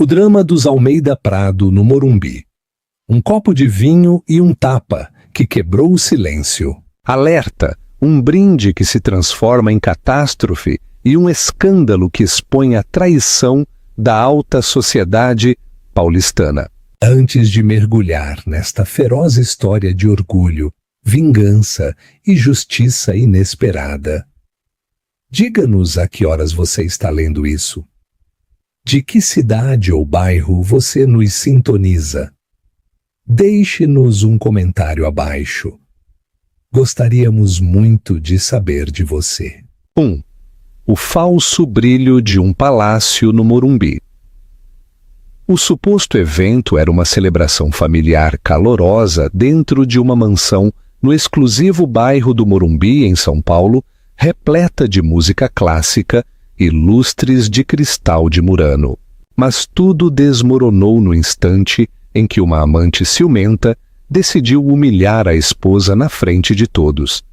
O drama dos Almeida Prado no Morumbi. Um copo de vinho e um tapa que quebrou o silêncio. Alerta, um brinde que se transforma em catástrofe e um escândalo que expõe a traição da alta sociedade paulistana. Antes de mergulhar nesta feroz história de orgulho, vingança e justiça inesperada, diga-nos a que horas você está lendo isso. De que cidade ou bairro você nos sintoniza? Deixe-nos um comentário abaixo. Gostaríamos muito de saber de você. 1. O falso brilho de um palácio no Morumbi. O suposto evento era uma celebração familiar calorosa dentro de uma mansão no exclusivo bairro do Morumbi, em São Paulo, repleta de música clássica e lustres de cristal de Murano. Mas tudo desmoronou no instante em que uma amante ciumenta decidiu humilhar a esposa na frente de todos.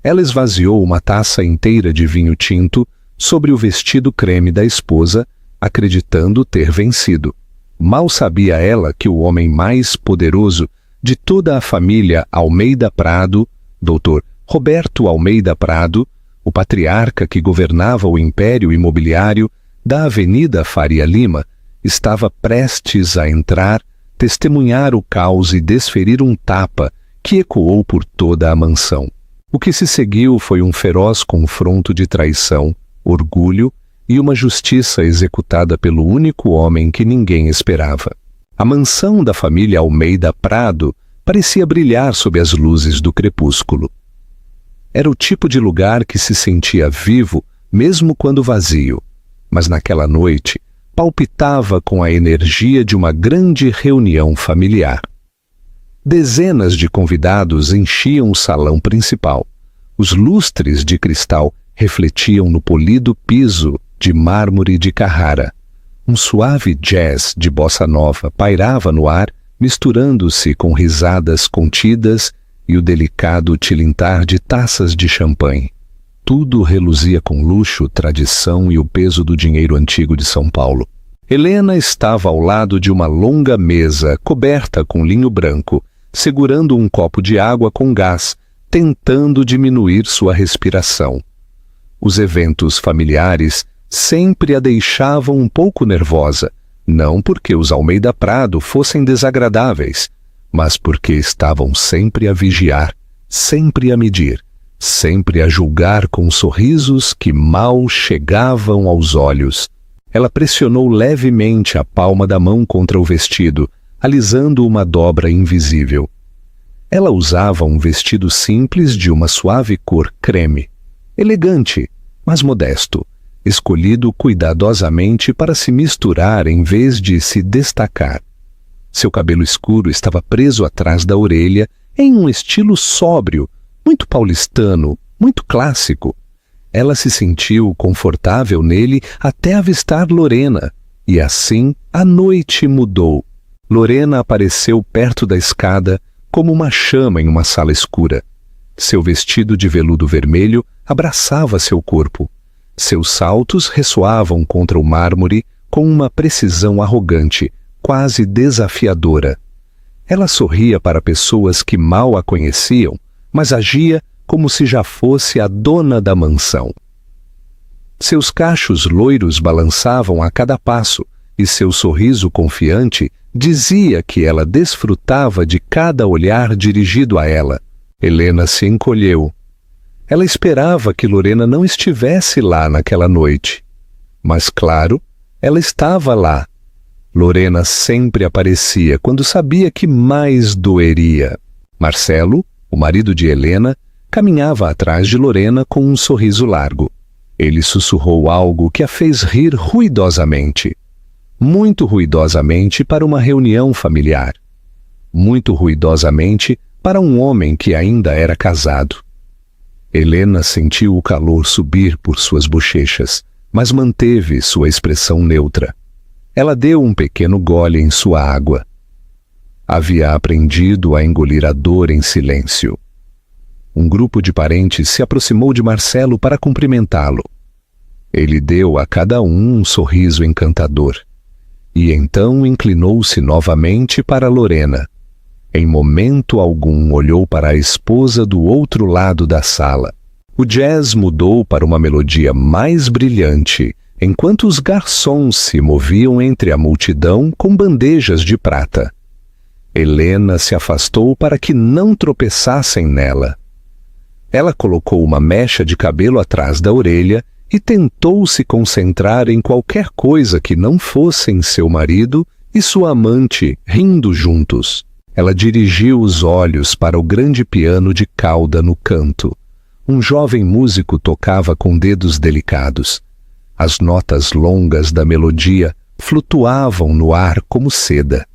Ela esvaziou uma taça inteira de vinho tinto sobre o vestido creme da esposa, acreditando ter vencido. Mal sabia ela que o homem mais poderoso de toda a família Almeida Prado, Dr. Roberto Almeida Prado, o patriarca que governava o império imobiliário da Avenida Faria Lima, estava prestes a entrar, testemunhar o caos e desferir um tapa que ecoou por toda a mansão. O que se seguiu foi um feroz confronto de traição, orgulho e uma justiça executada pelo único homem que ninguém esperava. A mansão da família Almeida Prado parecia brilhar sob as luzes do crepúsculo. Era o tipo de lugar que se sentia vivo, mesmo quando vazio, mas naquela noite palpitava com a energia de uma grande reunião familiar. Dezenas de convidados enchiam o salão principal. Os lustres de cristal refletiam no polido piso de mármore de Carrara. Um suave jazz de bossa nova pairava no ar, misturando-se com risadas contidas e o delicado tilintar de taças de champanhe. Tudo reluzia com luxo, tradição e o peso do dinheiro antigo de São Paulo. Helena estava ao lado de uma longa mesa coberta com linho branco, segurando um copo de água com gás, tentando diminuir sua respiração. Os eventos familiares sempre a deixavam um pouco nervosa, não porque os Almeida Prado fossem desagradáveis, mas porque estavam sempre a vigiar, sempre a medir, sempre a julgar com sorrisos que mal chegavam aos olhos. Ela pressionou levemente a palma da mão contra o vestido, alisando uma dobra invisível. Ela usava um vestido simples de uma suave cor creme, elegante, mas modesto, escolhido cuidadosamente para se misturar em vez de se destacar. Seu cabelo escuro estava preso atrás da orelha em um estilo sóbrio, muito paulistano, muito clássico. Ela se sentiu confortável nele até avistar Lorena, e assim a noite mudou. Lorena apareceu perto da escada como uma chama em uma sala escura. Seu vestido de veludo vermelho abraçava seu corpo. Seus saltos ressoavam contra o mármore com uma precisão arrogante, quase desafiadora. Ela sorria para pessoas que mal a conheciam, mas agia como se já fosse a dona da mansão. Seus cachos loiros balançavam a cada passo, e seu sorriso confiante dizia que ela desfrutava de cada olhar dirigido a ela. Helena se encolheu. Ela esperava que Lorena não estivesse lá naquela noite. Mas, claro, ela estava lá. Lorena sempre aparecia quando sabia que mais doeria. Marcelo, o marido de Helena, caminhava atrás de Lorena com um sorriso largo. Ele sussurrou algo que a fez rir ruidosamente. Muito ruidosamente para uma reunião familiar. Muito ruidosamente para um homem que ainda era casado. Helena sentiu o calor subir por suas bochechas, mas manteve sua expressão neutra. Ela deu um pequeno gole em sua água. Havia aprendido a engolir a dor em silêncio. Um grupo de parentes se aproximou de Marcelo para cumprimentá-lo. Ele deu a cada um sorriso encantador. e então inclinou-se novamente para Lorena. Em momento algum olhou para a esposa do outro lado da sala. O jazz mudou para uma melodia mais brilhante, enquanto os garçons se moviam entre a multidão com bandejas de prata. Helena se afastou para que não tropeçassem nela. Ela colocou uma mecha de cabelo atrás da orelha e tentou se concentrar em qualquer coisa que não fossem seu marido e sua amante rindo juntos. Ela dirigiu os olhos para o grande piano de cauda no canto. Um jovem músico tocava com dedos delicados. As notas longas da melodia flutuavam no ar como seda.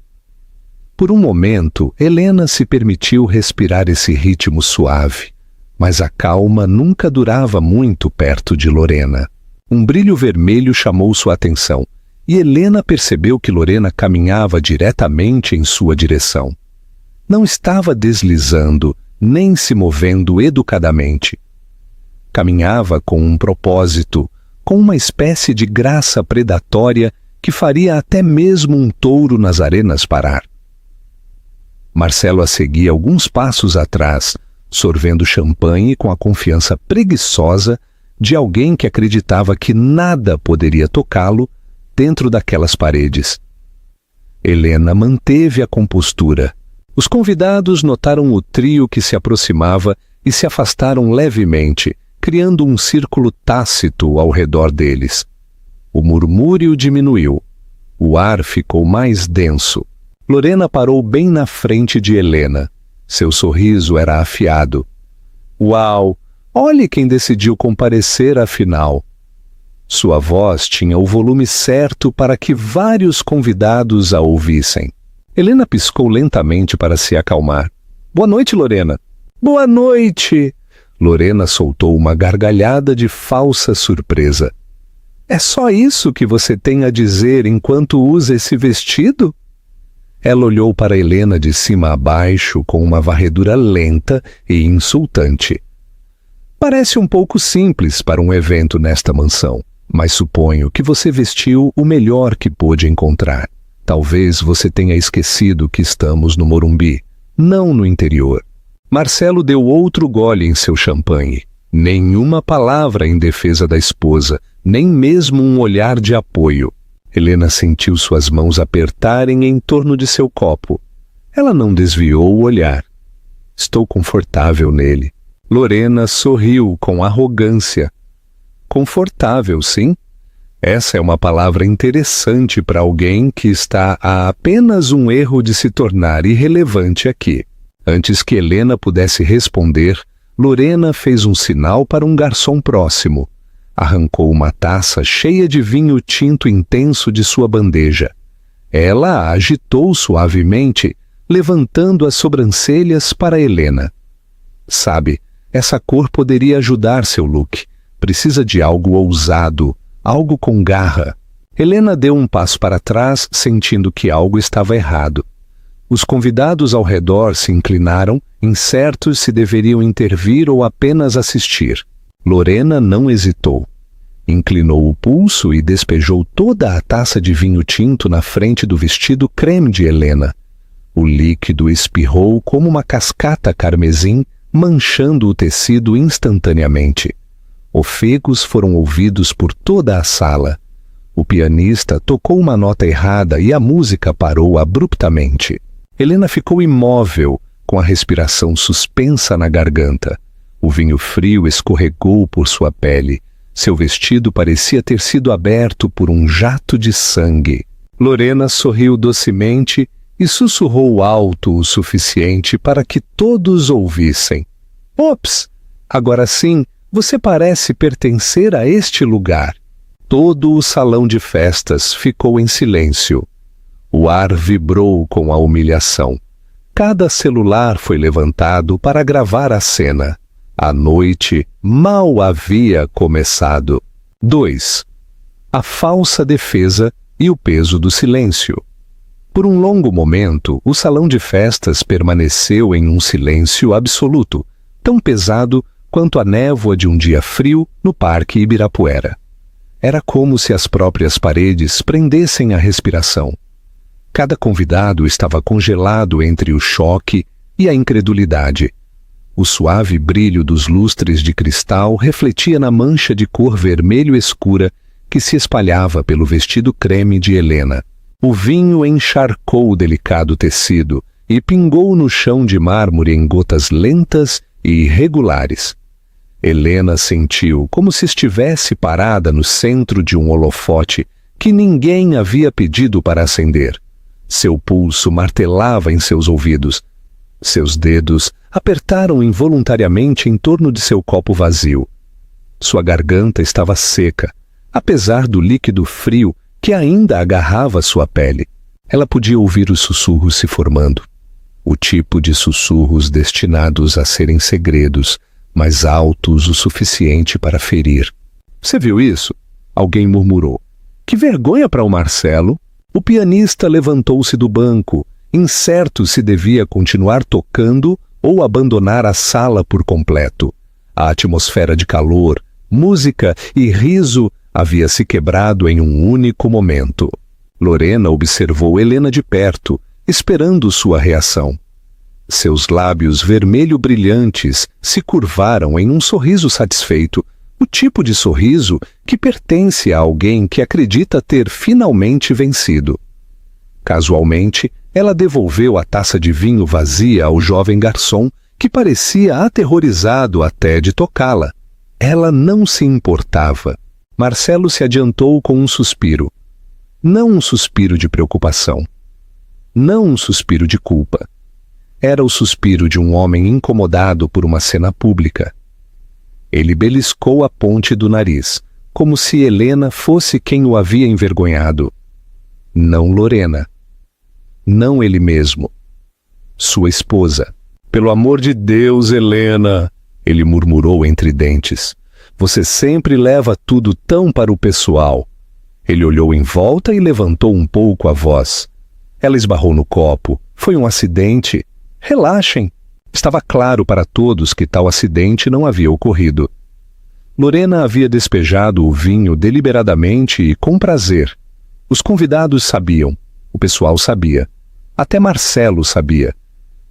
Por um momento, Helena se permitiu respirar esse ritmo suave, mas a calma nunca durava muito perto de Lorena. Um brilho vermelho chamou sua atenção, e Helena percebeu que Lorena caminhava diretamente em sua direção. Não estava deslizando, nem se movendo educadamente. Caminhava com um propósito, com uma espécie de graça predatória que faria até mesmo um touro nas arenas parar. Marcelo a seguia alguns passos atrás, sorvendo champanhe com a confiança preguiçosa de alguém que acreditava que nada poderia tocá-lo dentro daquelas paredes. Helena manteve a compostura. Os convidados notaram o trio que se aproximava e se afastaram levemente, criando um círculo tácito ao redor deles. O murmúrio diminuiu. O ar ficou mais denso. Lorena parou bem na frente de Helena. Seu sorriso era afiado. Uau! Olhe quem decidiu comparecer afinal. Sua voz tinha o volume certo para que vários convidados a ouvissem. Helena piscou lentamente para se acalmar. Boa noite, Lorena. Boa noite! Lorena soltou uma gargalhada de falsa surpresa. É só isso que você tem a dizer enquanto usa esse vestido? Ela olhou para Helena de cima a baixo com uma varredura lenta e insultante. Parece um pouco simples para um evento nesta mansão, mas suponho que você vestiu o melhor que pôde encontrar. Talvez você tenha esquecido que estamos no Morumbi, não no interior. Marcelo deu outro gole em seu champanhe. Nenhuma palavra em defesa da esposa, nem mesmo um olhar de apoio. Helena sentiu suas mãos apertarem em torno de seu copo. Ela não desviou o olhar. Estou confortável nele. Lorena sorriu com arrogância. Confortável, sim? Essa é uma palavra interessante para alguém que está a apenas um erro de se tornar irrelevante aqui. Antes que Helena pudesse responder, Lorena fez um sinal para um garçom próximo. Arrancou uma taça cheia de vinho tinto intenso de sua bandeja. Ela a agitou suavemente, levantando as sobrancelhas para Helena. Sabe, essa cor poderia ajudar seu look. Precisa de algo ousado, algo com garra. Helena deu um passo para trás, sentindo que algo estava errado. Os convidados ao redor se inclinaram, incertos se deveriam intervir ou apenas assistir. Lorena não hesitou. Inclinou o pulso e despejou toda a taça de vinho tinto na frente do vestido creme de Helena. O líquido espirrou como uma cascata carmesim, manchando o tecido instantaneamente. Ofegos foram ouvidos por toda a sala. O pianista tocou uma nota errada e a música parou abruptamente. Helena ficou imóvel, com a respiração suspensa na garganta. O vinho frio escorregou por sua pele. Seu vestido parecia ter sido aberto por um jato de sangue. Lorena sorriu docemente e sussurrou alto o suficiente para que todos ouvissem. Ops! Agora sim, você parece pertencer a este lugar. Todo o salão de festas ficou em silêncio. O ar vibrou com a humilhação. Cada celular foi levantado para gravar a cena. A noite mal havia começado. 2. A falsa defesa e o peso do silêncio. Por um longo momento, o salão de festas permaneceu em um silêncio absoluto, tão pesado quanto a névoa de um dia frio no Parque Ibirapuera. Era como se as próprias paredes prendessem a respiração. Cada convidado estava congelado entre o choque e a incredulidade. O suave brilho dos lustres de cristal refletia na mancha de cor vermelho escura que se espalhava pelo vestido creme de Helena. O vinho encharcou o delicado tecido e pingou no chão de mármore em gotas lentas e irregulares. Helena sentiu como se estivesse parada no centro de um holofote que ninguém havia pedido para acender. Seu pulso martelava em seus ouvidos. Seus dedos apertaram involuntariamente em torno de seu copo vazio. Sua garganta estava seca, apesar do líquido frio que ainda agarrava sua pele. Ela podia ouvir os sussurros se formando. O tipo de sussurros destinados a serem segredos, mas altos o suficiente para ferir. "Você viu isso?" Alguém murmurou. "Que vergonha para o Marcelo!" O pianista levantou-se do banco, incerto se devia continuar tocando ou abandonar a sala por completo. A atmosfera de calor, música e riso havia se quebrado em um único momento. Lorena observou Helena de perto, esperando sua reação. Seus lábios vermelho brilhantes se curvaram em um sorriso satisfeito, o tipo de sorriso que pertence a alguém que acredita ter finalmente vencido. Casualmente, ela devolveu a taça de vinho vazia ao jovem garçom, que parecia aterrorizado até de tocá-la. Ela não se importava. Marcelo se adiantou com um suspiro. Não um suspiro de preocupação. Não um suspiro de culpa. Era o suspiro de um homem incomodado por uma cena pública. Ele beliscou a ponte do nariz, como se Helena fosse quem o havia envergonhado. Não Lorena. Não ele mesmo. Sua esposa. "Pelo amor de Deus, Helena!" ele murmurou entre dentes. "Você sempre leva tudo tão para o pessoal." Ele olhou em volta e levantou um pouco a voz. Ela esbarrou no copo. "Foi um acidente. Relaxem." Estava claro para todos que tal acidente não havia ocorrido. Lorena havia despejado o vinho deliberadamente e com prazer. Os convidados sabiam, o pessoal sabia, até Marcelo sabia,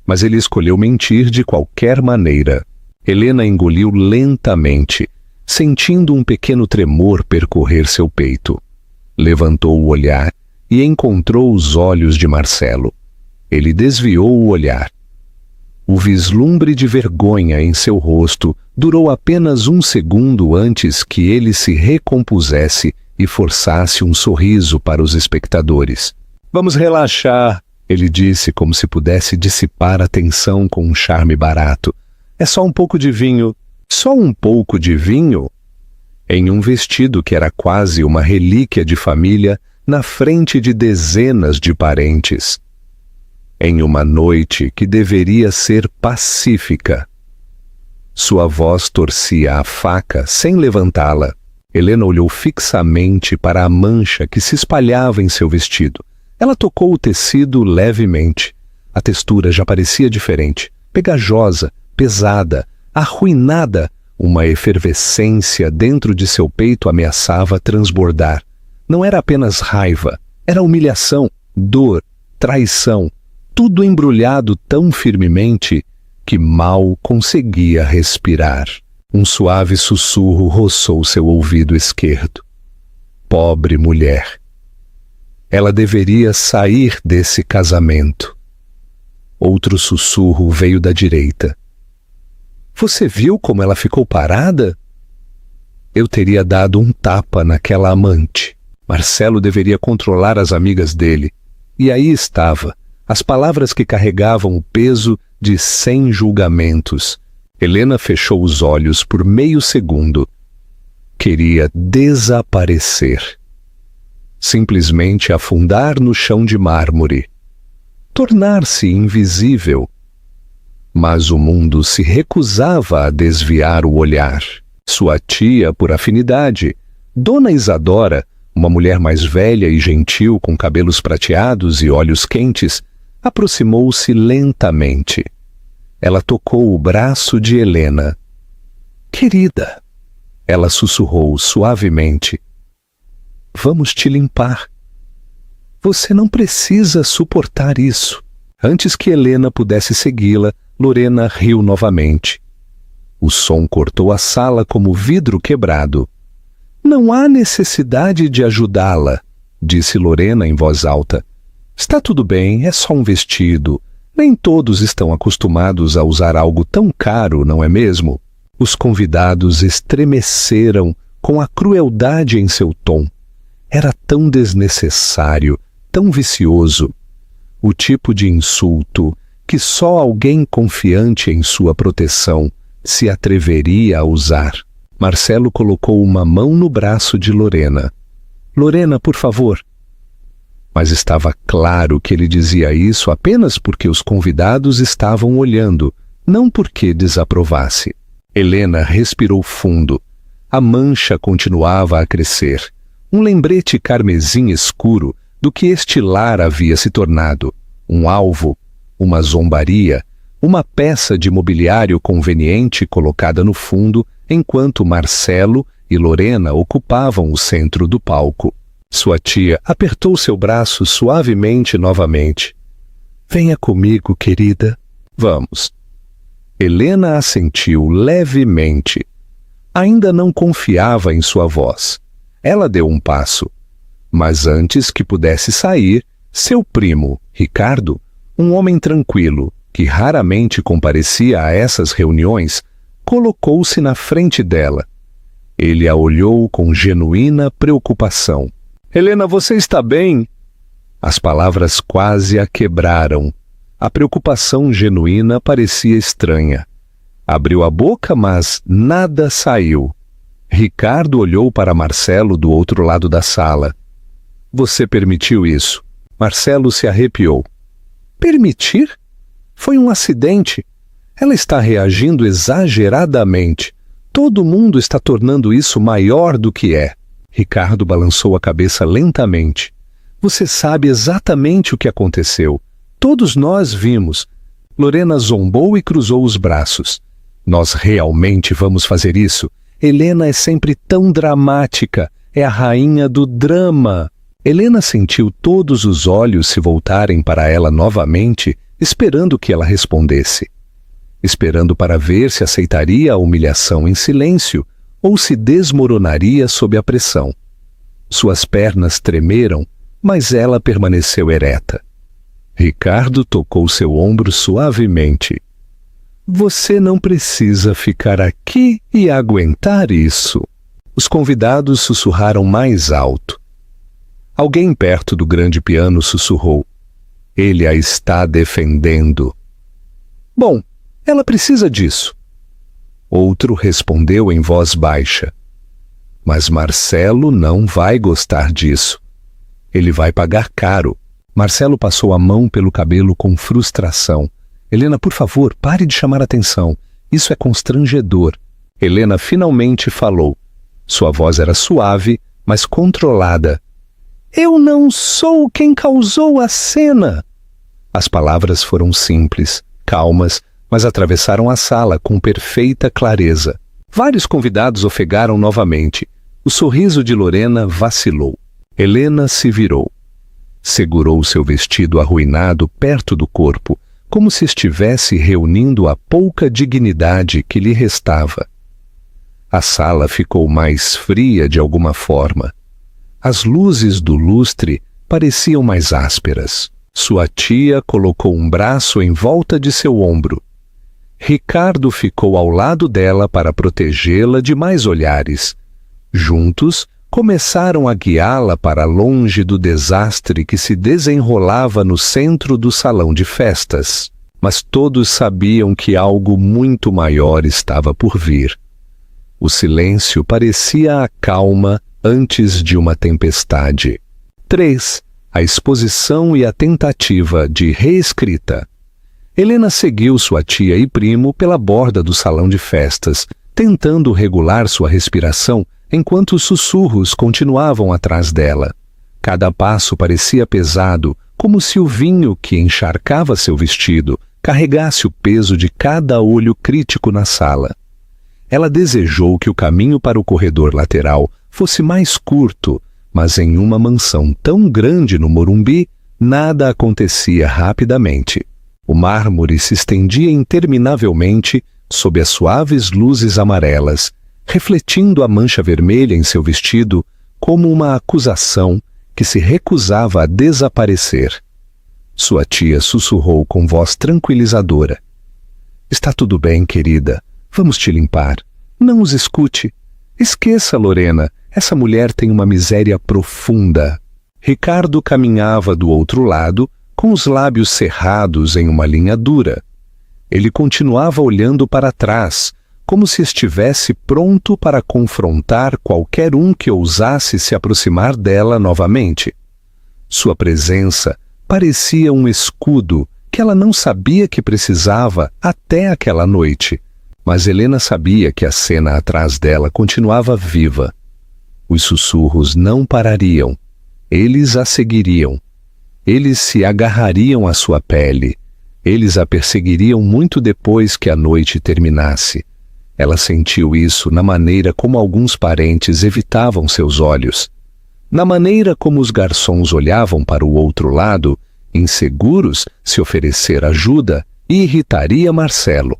mas ele escolheu mentir de qualquer maneira. Helena engoliu lentamente, sentindo um pequeno tremor percorrer seu peito. Levantou o olhar e encontrou os olhos de Marcelo. Ele desviou o olhar. O vislumbre de vergonha em seu rosto durou apenas um segundo antes que ele se recompusesse e forçasse um sorriso para os espectadores. "Vamos relaxar", ele disse como se pudesse dissipar a tensão com um charme barato. "É só um pouco de vinho." "Só um pouco de vinho?" Em um vestido que era quase uma relíquia de família, na frente de dezenas de parentes. Em uma noite que deveria ser pacífica. Sua voz torcia a faca sem levantá-la. Helena olhou fixamente para a mancha que se espalhava em seu vestido. Ela tocou o tecido levemente. A textura já parecia diferente, pegajosa, pesada, arruinada. Uma efervescência dentro de seu peito ameaçava transbordar. Não era apenas raiva, era humilhação, dor, traição, tudo embrulhado tão firmemente que mal conseguia respirar. Um suave sussurro roçou seu ouvido esquerdo. Pobre mulher. Ela deveria sair desse casamento. Outro sussurro veio da direita. Você viu como ela ficou parada? Eu teria dado um tapa naquela amante. Marcelo deveria controlar as amigas dele. E aí estava, as palavras que carregavam o peso de 100 julgamentos. Helena fechou os olhos por meio segundo. Queria desaparecer. Simplesmente afundar no chão de mármore. Tornar-se invisível. Mas o mundo se recusava a desviar o olhar. Sua tia, por afinidade, Dona Isadora, uma mulher mais velha e gentil com cabelos prateados e olhos quentes, aproximou-se lentamente. Ela tocou o braço de Helena. Querida, ela sussurrou suavemente. Vamos te limpar. Você não precisa suportar isso. Antes que Helena pudesse segui-la, Lorena riu novamente. O som cortou a sala como vidro quebrado. Não há necessidade de ajudá-la, disse Lorena em voz alta. Está tudo bem, é só um vestido. Nem todos estão acostumados a usar algo tão caro, não é mesmo? Os convidados estremeceram com a crueldade em seu tom. Era tão desnecessário, tão vicioso. O tipo de insulto que só alguém confiante em sua proteção se atreveria a usar. Marcelo colocou uma mão no braço de Lorena. Lorena, por favor. Mas estava claro que ele dizia isso apenas porque os convidados estavam olhando, não porque desaprovasse. Helena respirou fundo. A mancha continuava a crescer. Um lembrete carmesim escuro do que este lar havia se tornado. Um alvo, uma zombaria, uma peça de mobiliário conveniente colocada no fundo, enquanto Marcelo e Lorena ocupavam o centro do palco. Sua tia apertou seu braço suavemente novamente. Venha comigo, querida. Vamos. Helena assentiu levemente. Ainda não confiava em sua voz. Ela deu um passo. Mas antes que pudesse sair, seu primo, Ricardo, um homem tranquilo, que raramente comparecia a essas reuniões, colocou-se na frente dela. Ele a olhou com genuína preocupação. Helena, você está bem? As palavras quase a quebraram. A preocupação genuína parecia estranha. Abriu a boca, mas nada saiu. Ricardo olhou para Marcelo do outro lado da sala. Você permitiu isso? Marcelo se arrepiou. Permitir? Foi um acidente. Ela está reagindo exageradamente. Todo mundo está tornando isso maior do que é. Ricardo balançou a cabeça lentamente. Você sabe exatamente o que aconteceu. Todos nós vimos. Lorena zombou e cruzou os braços. Nós realmente vamos fazer isso? Helena é sempre tão dramática. É a rainha do drama. Helena sentiu todos os olhos se voltarem para ela novamente, esperando que ela respondesse. Esperando para ver se aceitaria a humilhação em silêncio ou se desmoronaria sob a pressão. Suas pernas tremeram, mas ela permaneceu ereta. Ricardo tocou seu ombro suavemente. Você não precisa ficar aqui e aguentar isso. Os convidados sussurraram mais alto. Alguém perto do grande piano sussurrou. Ele a está defendendo. Bom, ela precisa disso. Outro respondeu em voz baixa. Mas Marcelo não vai gostar disso. Ele vai pagar caro. Marcelo passou a mão pelo cabelo com frustração. Helena, por favor, pare de chamar atenção. Isso é constrangedor. Helena finalmente falou. Sua voz era suave, mas controlada. Eu não sou quem causou a cena. As palavras foram simples, calmas, mas atravessaram a sala com perfeita clareza. Vários convidados ofegaram novamente. O sorriso de Lorena vacilou. Helena se virou. Segurou seu vestido arruinado perto do corpo, como se estivesse reunindo a pouca dignidade que lhe restava. A sala ficou mais fria de alguma forma. As luzes do lustre pareciam mais ásperas. Sua tia colocou um braço em volta de seu ombro. Ricardo ficou ao lado dela para protegê-la de mais olhares. Juntos, começaram a guiá-la para longe do desastre que se desenrolava no centro do salão de festas. Mas todos sabiam que algo muito maior estava por vir. O silêncio parecia a calma antes de uma tempestade. 3. A exposição e a tentativa de reescrita. Helena seguiu sua tia e primo pela borda do salão de festas, tentando regular sua respiração enquanto os sussurros continuavam atrás dela. Cada passo parecia pesado, como se o vinho que encharcava seu vestido carregasse o peso de cada olho crítico na sala. Ela desejou que o caminho para o corredor lateral fosse mais curto, Mas em uma mansão tão grande no Morumbi, nada acontecia rapidamente. O mármore se estendia interminavelmente sob as suaves luzes amarelas, refletindo a mancha vermelha em seu vestido como uma acusação que se recusava a desaparecer. Sua tia sussurrou com voz tranquilizadora: "Está tudo bem, querida. Vamos te limpar. Não os escute. Esqueça, Lorena. Essa mulher tem uma miséria profunda." Ricardo caminhava do outro lado, com os lábios cerrados em uma linha dura. Ele continuava olhando para trás, como se estivesse pronto para confrontar qualquer um que ousasse se aproximar dela novamente. Sua presença parecia um escudo que ela não sabia que precisava até aquela noite, mas Helena sabia que a cena atrás dela continuava viva. Os sussurros não parariam. Eles a seguiriam. Eles se agarrariam à sua pele. Eles a perseguiriam muito depois que a noite terminasse. Ela sentiu isso na maneira como alguns parentes evitavam seus olhos, na maneira como os garçons olhavam para o outro lado, inseguros se oferecer ajuda, e irritaria Marcelo.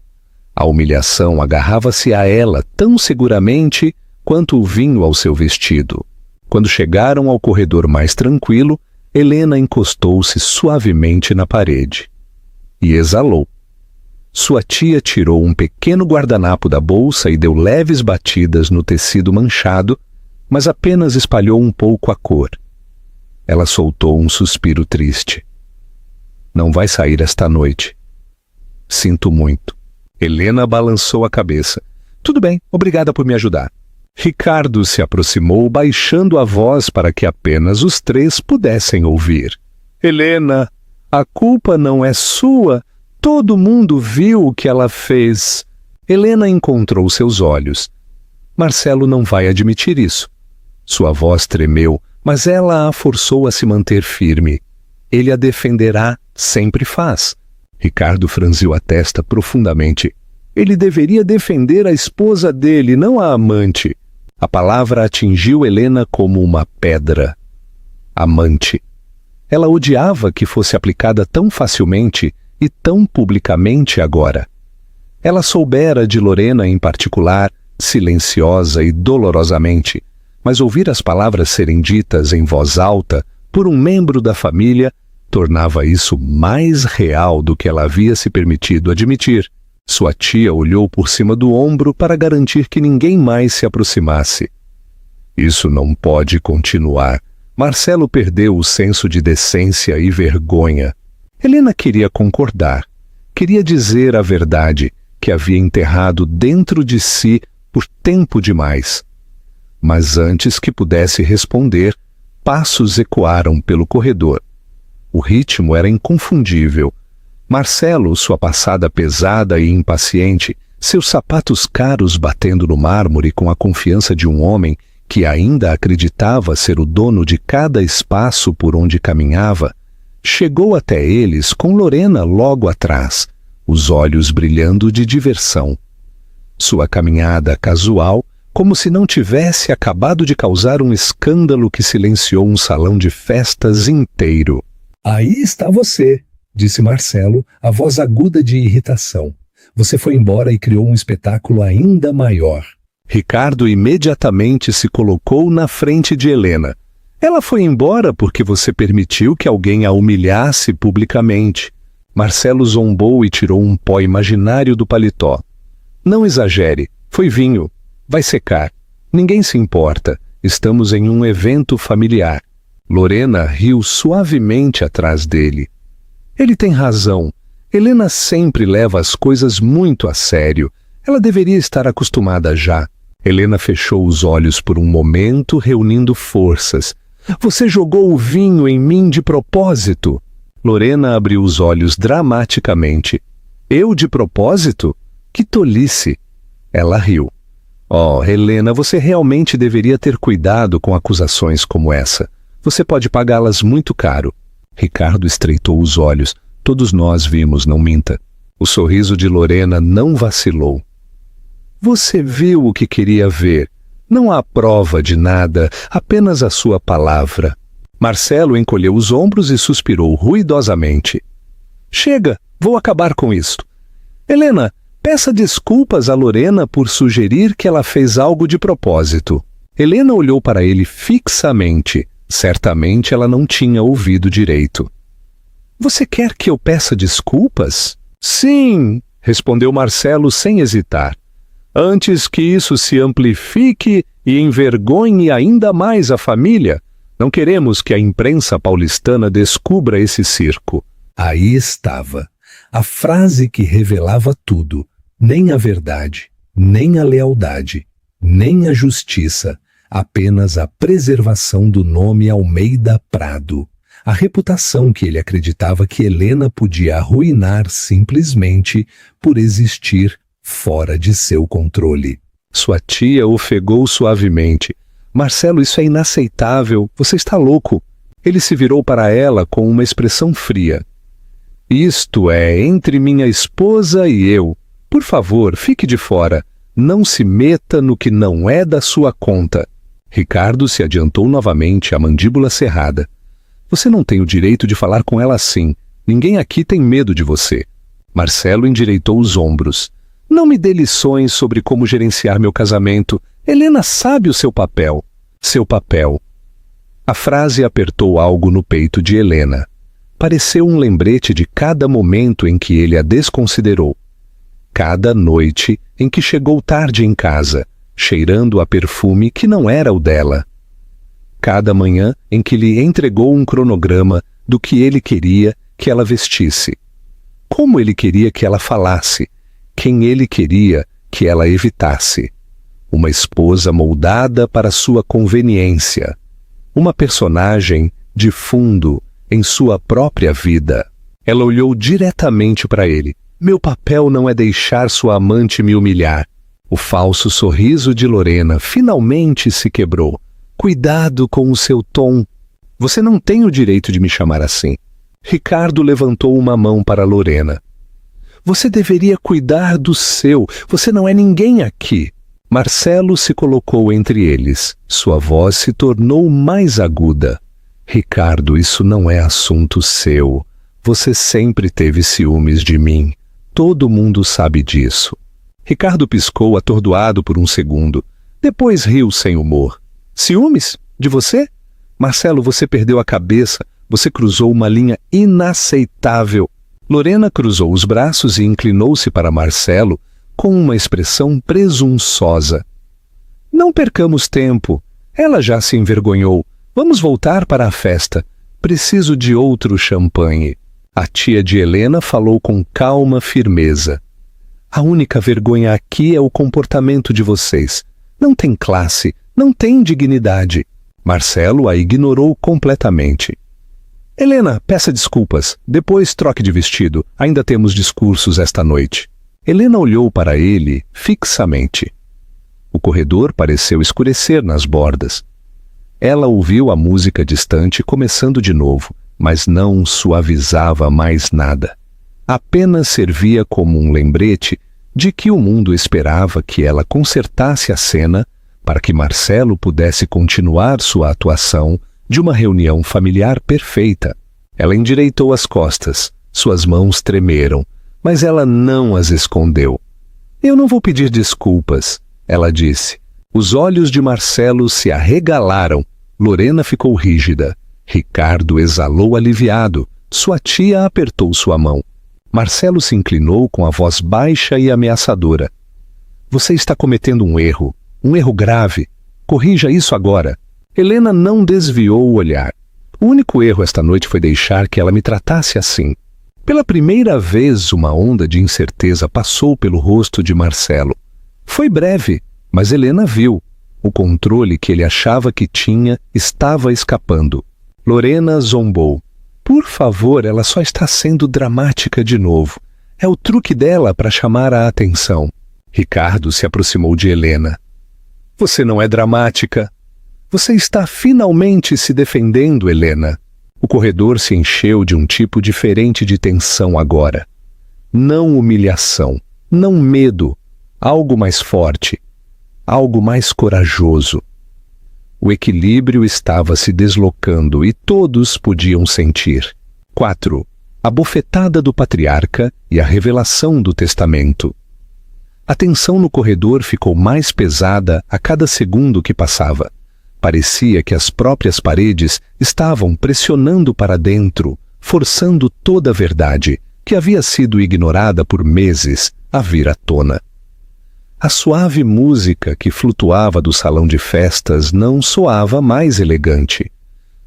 A humilhação agarrava-se a ela tão seguramente quanto o vinho ao seu vestido. Quando chegaram ao corredor mais tranquilo, Helena encostou-se suavemente na parede e exalou. Sua tia tirou um pequeno guardanapo da bolsa e deu leves batidas no tecido manchado, mas apenas espalhou um pouco a cor. Ela soltou um suspiro triste. "Não vai sair esta noite." "Sinto muito." Helena balançou a cabeça. "Tudo bem, obrigada por me ajudar." Ricardo se aproximou, baixando a voz para que apenas os três pudessem ouvir. "Helena, a culpa não é sua. Todo mundo viu o que ela fez." Helena encontrou seus olhos. Marcelo não vai admitir isso. Sua voz tremeu, mas ela a forçou a se manter firme. Ele a defenderá, sempre faz. Ricardo franziu a testa profundamente. Ele deveria defender a esposa dele, não a amante. A palavra atingiu Helena como uma pedra. Amante. Ela odiava que fosse aplicada tão facilmente e tão publicamente agora. Ela soubera de Lorena em particular, silenciosa e dolorosamente, mas ouvir as palavras serem ditas em voz alta por um membro da família tornava isso mais real do que ela havia se permitido admitir. Sua tia olhou por cima do ombro para garantir que ninguém mais se aproximasse. Isso não pode continuar. Marcelo perdeu o senso de decência e vergonha. Helena queria concordar. Queria dizer a verdade, que havia enterrado dentro de si por tempo demais. Mas antes que pudesse responder, passos ecoaram pelo corredor. O ritmo era inconfundível. Marcelo, sua passada pesada e impaciente, seus sapatos caros batendo no mármore com a confiança de um homem que ainda acreditava ser o dono de cada espaço por onde caminhava, chegou até eles com Lorena logo atrás, os olhos brilhando de diversão. Sua caminhada casual, como se não tivesse acabado de causar um escândalo que silenciou um salão de festas inteiro. "Aí está você", disse Marcelo, a voz aguda de irritação. "Você foi embora e criou um espetáculo ainda maior." Ricardo imediatamente se colocou na frente de Helena. "Ela foi embora porque você permitiu que alguém a humilhasse publicamente." Marcelo zombou e tirou um pó imaginário do paletó. "Não exagere, foi vinho. Vai secar. Ninguém se importa. Estamos em um evento familiar." Lorena riu suavemente atrás dele. "Ele tem razão. Helena sempre leva as coisas muito a sério. Ela deveria estar acostumada já." Helena fechou os olhos por um momento, reunindo forças. "Você jogou o vinho em mim de propósito." Lorena abriu os olhos dramaticamente. "Eu de propósito? Que tolice!" Ela riu. "Oh, Helena, você realmente deveria ter cuidado com acusações como essa. Você pode pagá-las muito caro." Ricardo estreitou os olhos. "Todos nós vimos, não minta." O sorriso de Lorena não vacilou. "Você viu o que queria ver. Não há prova de nada, apenas a sua palavra. Marcelo encolheu os ombros e suspirou ruidosamente. Chega, vou acabar com isto. Helena, peça desculpas a Lorena por sugerir que ela fez algo de propósito. Helena olhou para ele fixamente. Certamente ela não tinha ouvido direito. Você quer que eu peça desculpas? Sim, respondeu Marcelo sem hesitar. Antes que isso se amplifique e envergonhe ainda mais a família, não queremos que a imprensa paulistana descubra esse circo. Aí estava, a frase que revelava tudo, nem a verdade, nem a lealdade, nem a justiça, apenas a preservação do nome Almeida Prado, a reputação que ele acreditava que Helena podia arruinar simplesmente por existir fora de seu controle. Sua tia ofegou suavemente. Marcelo, isso é inaceitável, você está louco. Ele se virou para ela com uma expressão fria. Isto é entre minha esposa e eu. Por favor, fique de fora. Não se meta no que não é da sua conta. Ricardo se adiantou novamente, a mandíbula cerrada. Você não tem o direito de falar com ela assim. Ninguém aqui tem medo de você. Marcelo endireitou os ombros. Não me dê lições sobre como gerenciar meu casamento. Helena sabe o seu papel. Seu papel. A frase apertou algo no peito de Helena. Pareceu um lembrete de cada momento em que ele a desconsiderou. Cada noite em que chegou tarde em casa, cheirando a perfume que não era o dela. Cada manhã em que lhe entregou um cronograma do que ele queria que ela vestisse. Como ele queria que ela falasse, quem ele queria que ela evitasse. Uma esposa moldada para sua conveniência. Uma personagem de fundo em sua própria vida. Ela olhou diretamente para ele. Meu papel não é deixar sua amante me humilhar. O falso sorriso de Lorena finalmente se quebrou. Cuidado com o seu tom. Você não tem o direito de me chamar assim. Ricardo levantou uma mão para Lorena. Você deveria cuidar do seu. Você não é ninguém aqui. Marcelo se colocou entre eles. Sua voz se tornou mais aguda. Ricardo, isso não é assunto seu. Você sempre teve ciúmes de mim. Todo mundo sabe disso. Ricardo piscou atordoado por um segundo. Depois riu sem humor. Ciúmes? De você? Marcelo, você perdeu a cabeça. Você cruzou uma linha inaceitável. Lorena cruzou os braços e inclinou-se para Marcelo com uma expressão presunçosa. Não percamos tempo. Ela já se envergonhou. Vamos voltar para a festa. Preciso de outro champanhe. A tia de Helena falou com calma firmeza. A única vergonha aqui é o comportamento de vocês. Não tem classe, não tem dignidade. Marcelo a ignorou completamente. Helena, peça desculpas. Depois troque de vestido. Ainda temos discursos esta noite. Helena olhou para ele fixamente. O corredor pareceu escurecer nas bordas. Ela ouviu a música distante começando de novo, mas não suavizava mais nada. Apenas servia como um lembrete de que o mundo esperava que ela consertasse a cena para que Marcelo pudesse continuar sua atuação de uma reunião familiar perfeita. Ela endireitou as costas, suas mãos tremeram, mas ela não as escondeu. Eu não vou pedir desculpas, ela disse. Os olhos de Marcelo se arregalaram. Lorena ficou rígida. Ricardo exalou aliviado. Sua tia apertou sua mão. Marcelo se inclinou com a voz baixa e ameaçadora. Você está cometendo um erro grave. Corrija isso agora. Helena não desviou o olhar. O único erro esta noite foi deixar que ela me tratasse assim. Pela primeira vez, uma onda de incerteza passou pelo rosto de Marcelo. Foi breve, mas Helena viu. O controle que ele achava que tinha estava escapando. Lorena zombou. Por favor, ela só está sendo dramática de novo. É o truque dela para chamar a atenção. Ricardo se aproximou de Helena. Você não é dramática. Você está finalmente se defendendo, Helena. O corredor se encheu de um tipo diferente de tensão agora. Não humilhação, não medo, algo mais forte. algo mais corajoso. O equilíbrio estava se deslocando e todos podiam sentir. 4. A bofetada do patriarca e a revelação do testamento. A tensão no corredor ficou mais pesada a cada segundo que passava. Parecia que as próprias paredes estavam pressionando para dentro, forçando toda a verdade, que havia sido ignorada por meses, a vir à tona. A suave música que flutuava do salão de festas não soava mais elegante.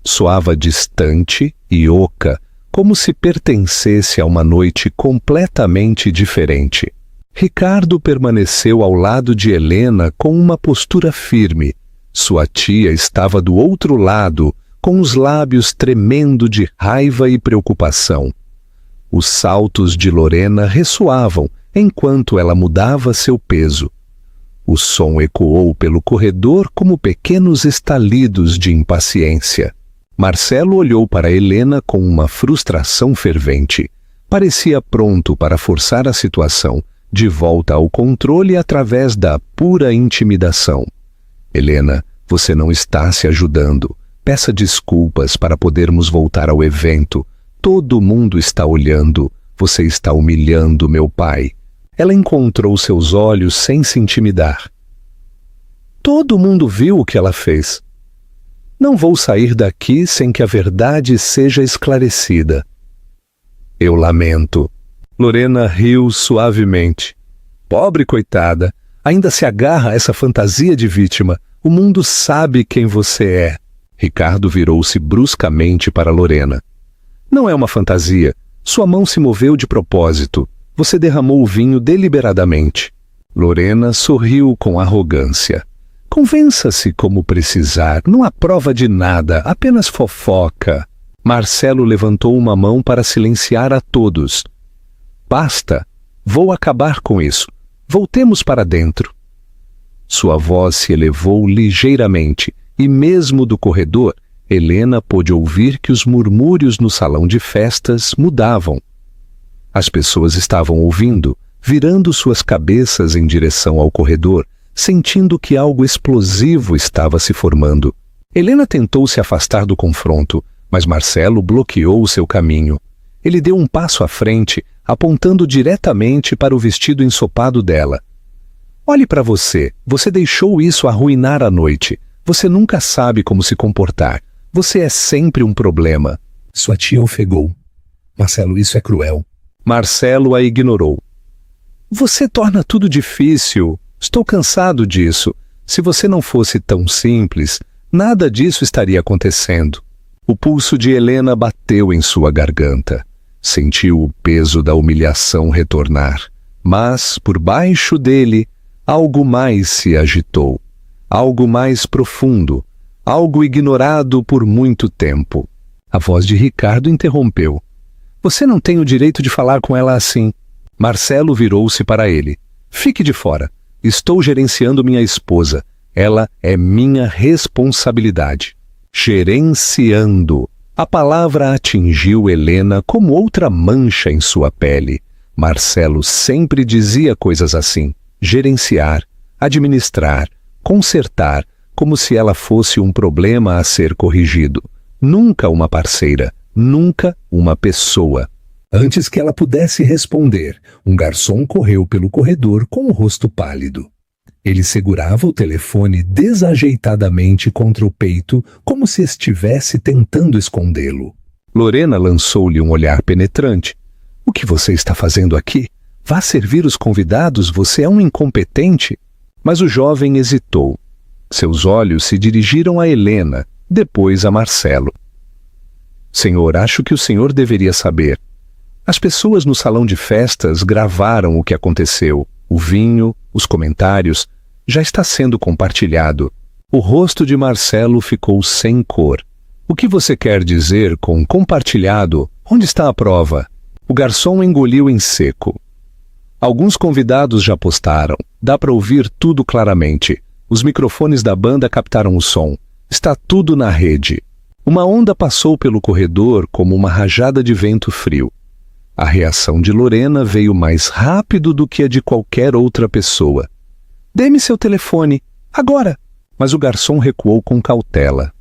Soava distante e oca, como se pertencesse a uma noite completamente diferente. Ricardo permaneceu ao lado de Helena com uma postura firme. Sua tia estava do outro lado, com os lábios tremendo de raiva e preocupação. Os saltos de Lorena ressoavam enquanto ela mudava seu peso. O som ecoou pelo corredor como pequenos estalidos de impaciência. Marcelo olhou para Helena com uma frustração fervente. Parecia pronto para forçar a situação, de volta ao controle através da pura intimidação. Helena, você não está se ajudando. Peça desculpas para podermos voltar ao evento. Todo mundo está olhando. Você está humilhando meu pai. Ela encontrou seus olhos sem se intimidar. Todo mundo viu o que ela fez. Não vou sair daqui sem que a verdade seja esclarecida. Eu lamento. Lorena riu suavemente. Pobre coitada, ainda se agarra a essa fantasia de vítima. O mundo sabe quem você é. Ricardo virou-se bruscamente para Lorena. Não é uma fantasia. Sua mão se moveu de propósito. Você derramou o vinho deliberadamente. Lorena sorriu com arrogância. Convença-se como precisar. Não há prova de nada, apenas fofoca. Marcelo levantou uma mão para silenciar a todos. Basta. Vou acabar com isso. Voltemos para dentro. Sua voz se elevou ligeiramente, e mesmo do corredor, Helena pôde ouvir que os murmúrios no salão de festas mudavam. As pessoas estavam ouvindo, virando suas cabeças em direção ao corredor, sentindo que algo explosivo estava se formando. Helena tentou se afastar do confronto, mas Marcelo bloqueou o seu caminho. Ele deu um passo à frente, apontando diretamente para o vestido ensopado dela. Olhe para você, você deixou isso arruinar a noite. Você nunca sabe como se comportar. Você é sempre um problema. Sua tia ofegou. Marcelo, isso é cruel. Marcelo a ignorou. Você torna tudo difícil. Estou cansado disso. Se você não fosse tão simples, nada disso estaria acontecendo. O pulso de Helena bateu em sua garganta. Sentiu o peso da humilhação retornar. Mas, por baixo dele, algo mais se agitou. Algo mais profundo. Algo ignorado por muito tempo. A voz de Ricardo interrompeu. Você não tem o direito de falar com ela assim. Marcelo virou-se para ele. Fique de fora. Estou gerenciando minha esposa. Ela é minha responsabilidade. Gerenciando. A palavra atingiu Helena como outra mancha em sua pele. Marcelo sempre dizia coisas assim. Gerenciar, administrar, consertar, como se ela fosse um problema a ser corrigido. Nunca uma parceira, nunca uma pessoa. Antes que ela pudesse responder, um garçom correu pelo corredor com o rosto pálido. Ele segurava o telefone desajeitadamente contra o peito, como se estivesse tentando escondê-lo. Lorena lançou-lhe um olhar penetrante. O que você está fazendo aqui? Vá servir os convidados, você é um incompetente. Mas o jovem hesitou. Seus olhos se dirigiram a Helena, depois a Marcelo. Senhor, acho que o senhor deveria saber. As pessoas no salão de festas gravaram o que aconteceu. O vinho, os comentários, já está sendo compartilhado. O rosto de Marcelo ficou sem cor. O que você quer dizer com compartilhado? Onde está a prova? O garçom engoliu em seco. Alguns convidados já postaram. Dá para ouvir tudo claramente. Os microfones da banda captaram o som. Está tudo na rede. Uma onda passou pelo corredor como uma rajada de vento frio. A reação de Lorena veio mais rápido do que a de qualquer outra pessoa. Dê-me seu telefone. Agora! Mas o garçom recuou com cautela.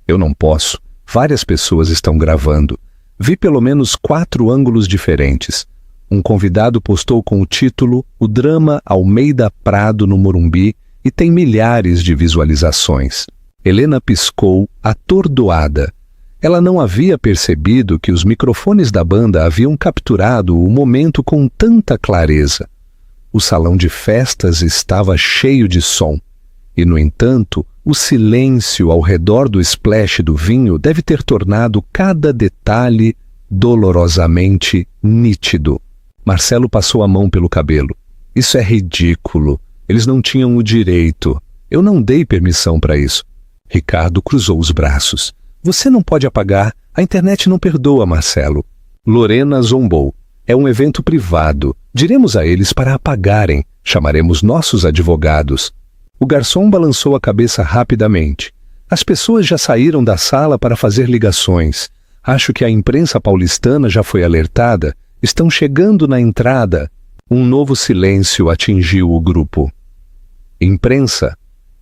Eu não posso. Várias pessoas estão gravando. Vi pelo menos 4 ângulos diferentes. Um convidado postou com o título O Drama Almeida Prado no Morumbi e tem milhares de visualizações. Helena piscou, atordoada. Ela não havia percebido que os microfones da banda haviam capturado o momento com tanta clareza. O salão de festas estava cheio de som. E, no entanto, o silêncio ao redor do splash do vinho deve ter tornado cada detalhe dolorosamente nítido. Marcelo passou a mão pelo cabelo. Isso é ridículo. Eles não tinham o direito. Eu não dei permissão para isso. Ricardo cruzou os braços. Você não pode apagar. A internet não perdoa, Marcelo. Lorena zombou. É um evento privado. Diremos a eles para apagarem. Chamaremos nossos advogados. O garçom balançou a cabeça rapidamente. As pessoas já saíram da sala para fazer ligações. Acho que a imprensa paulistana já foi alertada. Estão chegando na entrada. Um novo silêncio atingiu o grupo. Imprensa.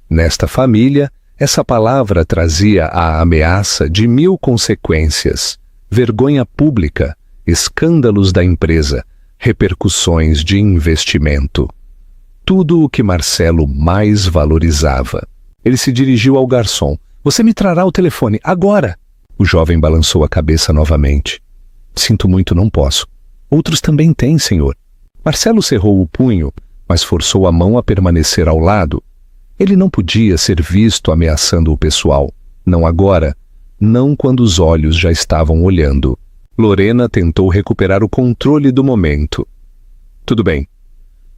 Nesta família, essa palavra trazia a ameaça de 1000 consequências. Vergonha pública, escândalos da empresa, repercussões de investimento. Tudo o que Marcelo mais valorizava. Ele se dirigiu ao garçom. Você me trará o telefone, agora! O jovem balançou a cabeça novamente. Sinto muito, não posso. Outros também têm, senhor. Marcelo cerrou o punho, mas forçou a mão a permanecer ao lado. Ele não podia ser visto ameaçando o pessoal. Não agora, não quando os olhos já estavam olhando. Lorena tentou recuperar o controle do momento. Tudo bem.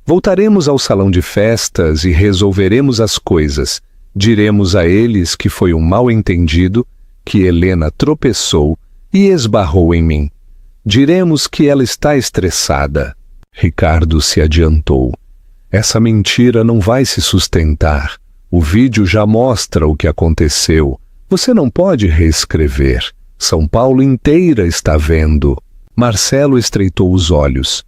Voltaremos ao salão de festas e resolveremos as coisas. Diremos a eles que foi um mal-entendido, que Helena tropeçou e esbarrou em mim. Diremos que ela está estressada. Ricardo se adiantou. Essa mentira não vai se sustentar. O vídeo já mostra o que aconteceu. Você não pode reescrever. São Paulo inteira está vendo. Marcelo estreitou os olhos.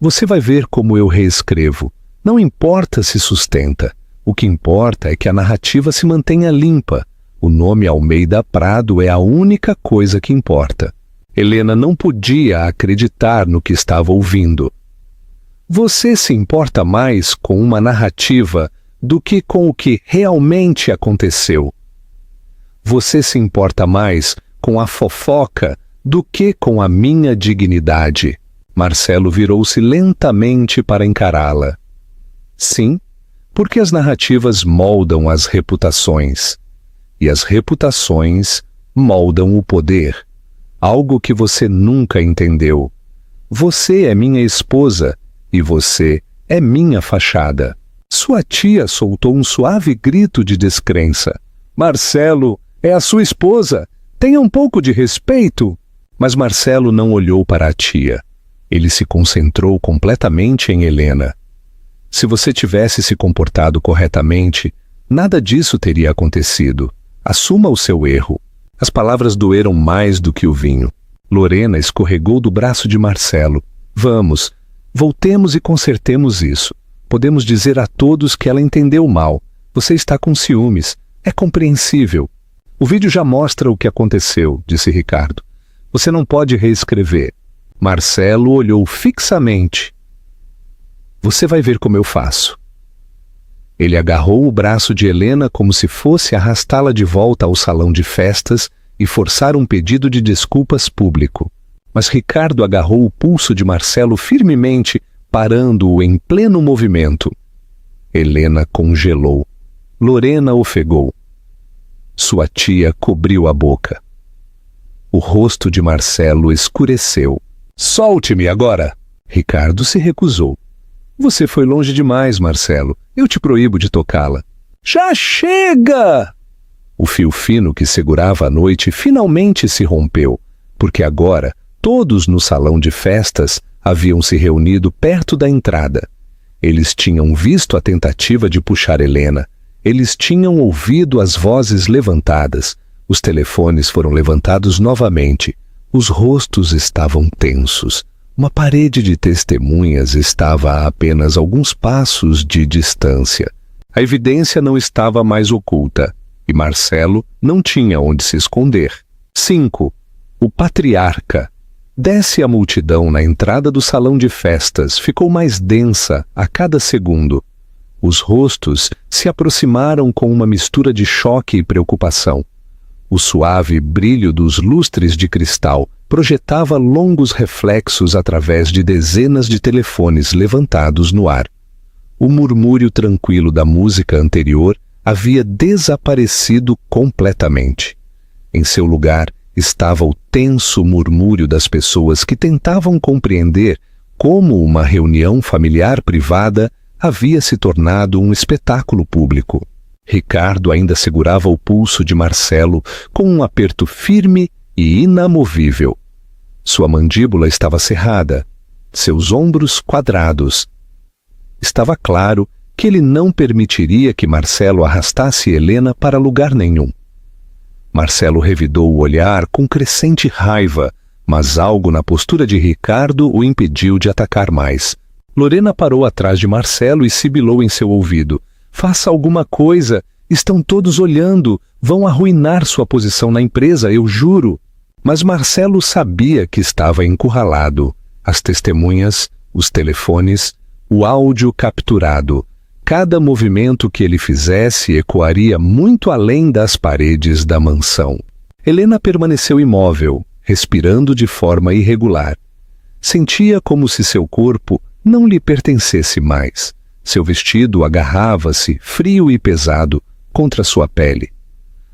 Você vai ver como eu reescrevo. Não importa se sustenta. O que importa é que a narrativa se mantenha limpa. O nome Almeida Prado é a única coisa que importa. Helena não podia acreditar no que estava ouvindo. Você se importa mais com uma narrativa do que com o que realmente aconteceu. Você se importa mais com a fofoca do que com a minha dignidade. Marcelo virou-se lentamente para encará-la. Sim, porque as narrativas moldam as reputações. E as reputações moldam o poder. Algo que você nunca entendeu. Você é minha esposa e você é minha fachada. Sua tia soltou um suave grito de descrença. Marcelo, é a sua esposa. Tenha um pouco de respeito. Mas Marcelo não olhou para a tia. Ele se concentrou completamente em Helena. Se você tivesse se comportado corretamente, nada disso teria acontecido. Assuma o seu erro. As palavras doeram mais do que o vinho. Lorena escorregou do braço de Marcelo. Vamos, voltemos e consertemos isso. Podemos dizer a todos que ela entendeu mal. Você está com ciúmes. É compreensível. O vídeo já mostra o que aconteceu, disse Ricardo. Você não pode reescrever. Marcelo olhou fixamente. Você vai ver como eu faço. Ele agarrou o braço de Helena como se fosse arrastá-la de volta ao salão de festas e forçar um pedido de desculpas público. Mas Ricardo agarrou o pulso de Marcelo firmemente, parando-o em pleno movimento. Helena congelou. Lorena ofegou. Sua tia cobriu a boca. O rosto de Marcelo escureceu. Solte-me agora! Ricardo se recusou. Você foi longe demais, Marcelo. Eu te proíbo de tocá-la. Já chega! O fio fino que segurava a noite finalmente se rompeu, porque agora todos no salão de festas haviam se reunido perto da entrada. Eles tinham visto a tentativa de puxar Helena. Eles tinham ouvido as vozes levantadas. Os telefones foram levantados novamente. Os rostos estavam tensos. Uma parede de testemunhas estava a apenas alguns passos de distância. A evidência não estava mais oculta, e Marcelo não tinha onde se esconder. 5. O patriarca. Desce a multidão na entrada do salão de festas ficou mais densa a cada segundo. Os rostos se aproximaram com uma mistura de choque e preocupação. O suave brilho dos lustres de cristal projetava longos reflexos através de dezenas de telefones levantados no ar. O murmúrio tranquilo da música anterior havia desaparecido completamente. Em seu lugar estava o tenso murmúrio das pessoas que tentavam compreender como uma reunião familiar privada havia se tornado um espetáculo público. Ricardo ainda segurava o pulso de Marcelo com um aperto firme e inamovível. Sua mandíbula estava cerrada, seus ombros quadrados. Estava claro que ele não permitiria que Marcelo arrastasse Helena para lugar nenhum. Marcelo revidou o olhar com crescente raiva, mas algo na postura de Ricardo o impediu de atacar mais. Lorena parou atrás de Marcelo e sibilou em seu ouvido: "Faça alguma coisa, estão todos olhando, vão arruinar sua posição na empresa, eu juro." Mas Marcelo sabia que estava encurralado. As testemunhas, os telefones, o áudio capturado. Cada movimento que ele fizesse ecoaria muito além das paredes da mansão. Helena permaneceu imóvel, respirando de forma irregular. Sentia como se seu corpo não lhe pertencesse mais. Seu vestido agarrava-se, frio e pesado, contra sua pele.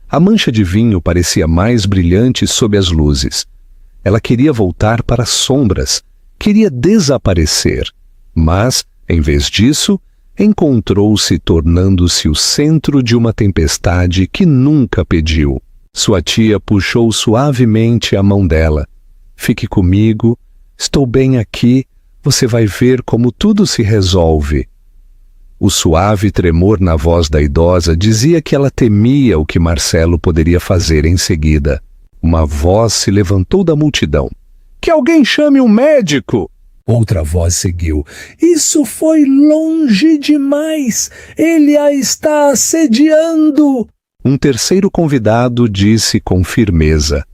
A mancha de vinho parecia mais brilhante sob as luzes. Ela queria voltar para as sombras, queria desaparecer. Mas, em vez disso, encontrou-se tornando-se o centro de uma tempestade que nunca pediu. Sua tia puxou suavemente a mão dela. "Fique comigo, estou bem aqui, você vai ver como tudo se resolve." O suave tremor na voz da idosa dizia que ela temia o que Marcelo poderia fazer em seguida. Uma voz se levantou da multidão: "Que alguém chame um médico!" Outra voz seguiu: "Isso foi longe demais! Ele a está assediando!" Um terceiro convidado disse com firmeza: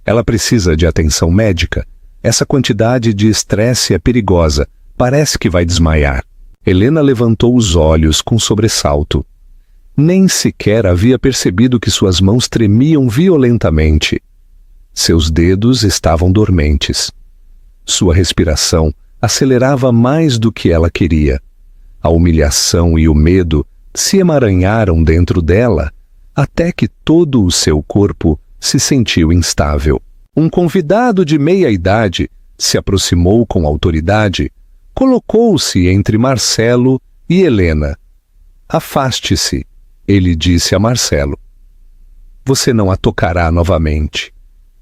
"Ela precisa de atenção médica. Essa quantidade de estresse é perigosa. Parece que vai desmaiar." Helena levantou os olhos com sobressalto. Nem sequer havia percebido que suas mãos tremiam violentamente. Seus dedos estavam dormentes. Sua respiração acelerava mais do que ela queria. A humilhação e o medo se emaranharam dentro dela, até que todo o seu corpo se sentiu instável. Um convidado de meia-idade se aproximou com autoridade, colocou-se entre Marcelo e Helena. "Afaste-se", ele disse a Marcelo. "Você não a tocará novamente.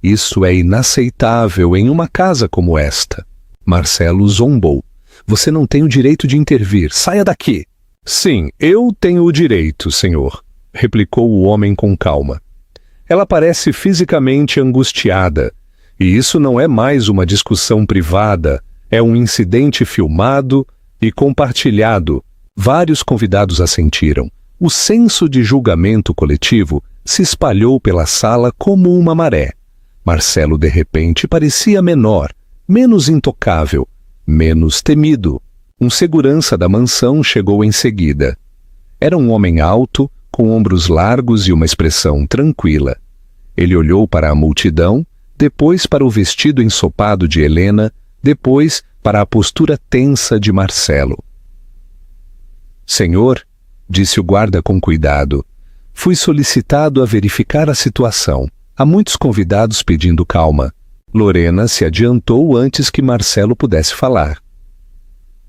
Isso é inaceitável em uma casa como esta." Marcelo zombou. "Você não tem o direito de intervir. Saia daqui." "Sim, eu tenho o direito, senhor", replicou o homem com calma. "Ela parece fisicamente angustiada, e isso não é mais uma discussão privada, é um incidente filmado e compartilhado." Vários convidados assentiram. O senso de julgamento coletivo se espalhou pela sala como uma maré. Marcelo, de repente, parecia menor, menos intocável, menos temido. Um segurança da mansão chegou em seguida. Era um homem alto, com ombros largos e uma expressão tranquila. Ele olhou para a multidão, depois para o vestido ensopado de Helena, depois para a postura tensa de Marcelo. "Senhor", disse o guarda com cuidado, "fui solicitado a verificar a situação. Há muitos convidados pedindo calma." Lorena se adiantou antes que Marcelo pudesse falar.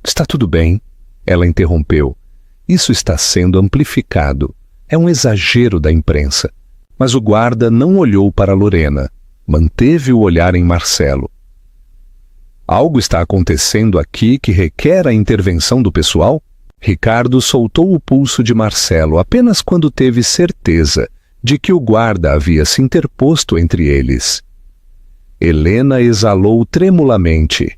"Está tudo bem", ela interrompeu. "Isso está sendo amplificado. É um exagero da imprensa." Mas o guarda não olhou para Lorena. Manteve o olhar em Marcelo. "Algo está acontecendo aqui que requer a intervenção do pessoal?" Ricardo soltou o pulso de Marcelo apenas quando teve certeza de que o guarda havia se interposto entre eles. Helena exalou tremulamente.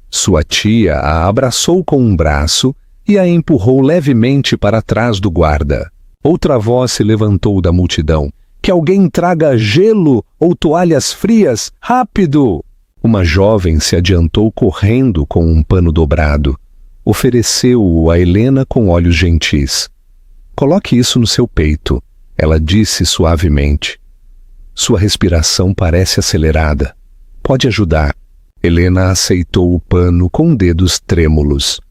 Sua tia a abraçou com um braço e a empurrou levemente para trás do guarda. Outra voz se levantou da multidão. Que alguém traga gelo ou toalhas frias, rápido! Uma jovem se adiantou correndo com um pano dobrado. Ofereceu-o a Helena com olhos gentis. Coloque isso no seu peito, ela disse suavemente. Sua respiração parece acelerada. Pode ajudar. Helena aceitou o pano com dedos trêmulos.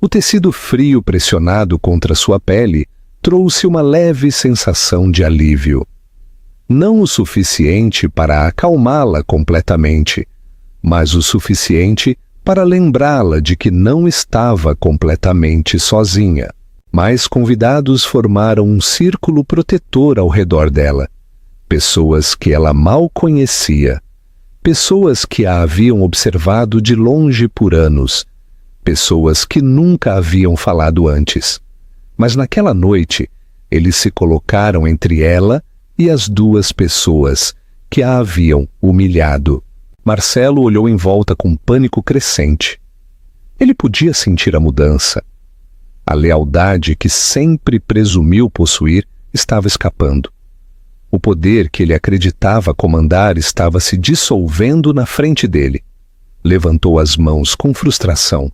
O tecido frio pressionado contra sua pele trouxe uma leve sensação de alívio. Não o suficiente para acalmá-la completamente, mas o suficiente para lembrá-la de que não estava completamente sozinha. Mais convidados formaram um círculo protetor ao redor dela. Pessoas que ela mal conhecia. Pessoas que a haviam observado de longe por anos. Pessoas que nunca haviam falado antes. Mas naquela noite, eles se colocaram entre ela e as duas pessoas que a haviam humilhado. Marcelo olhou em volta com pânico crescente. Ele podia sentir a mudança. A lealdade que sempre presumiu possuir estava escapando. O poder que ele acreditava comandar estava se dissolvendo na frente dele. Levantou as mãos com frustração.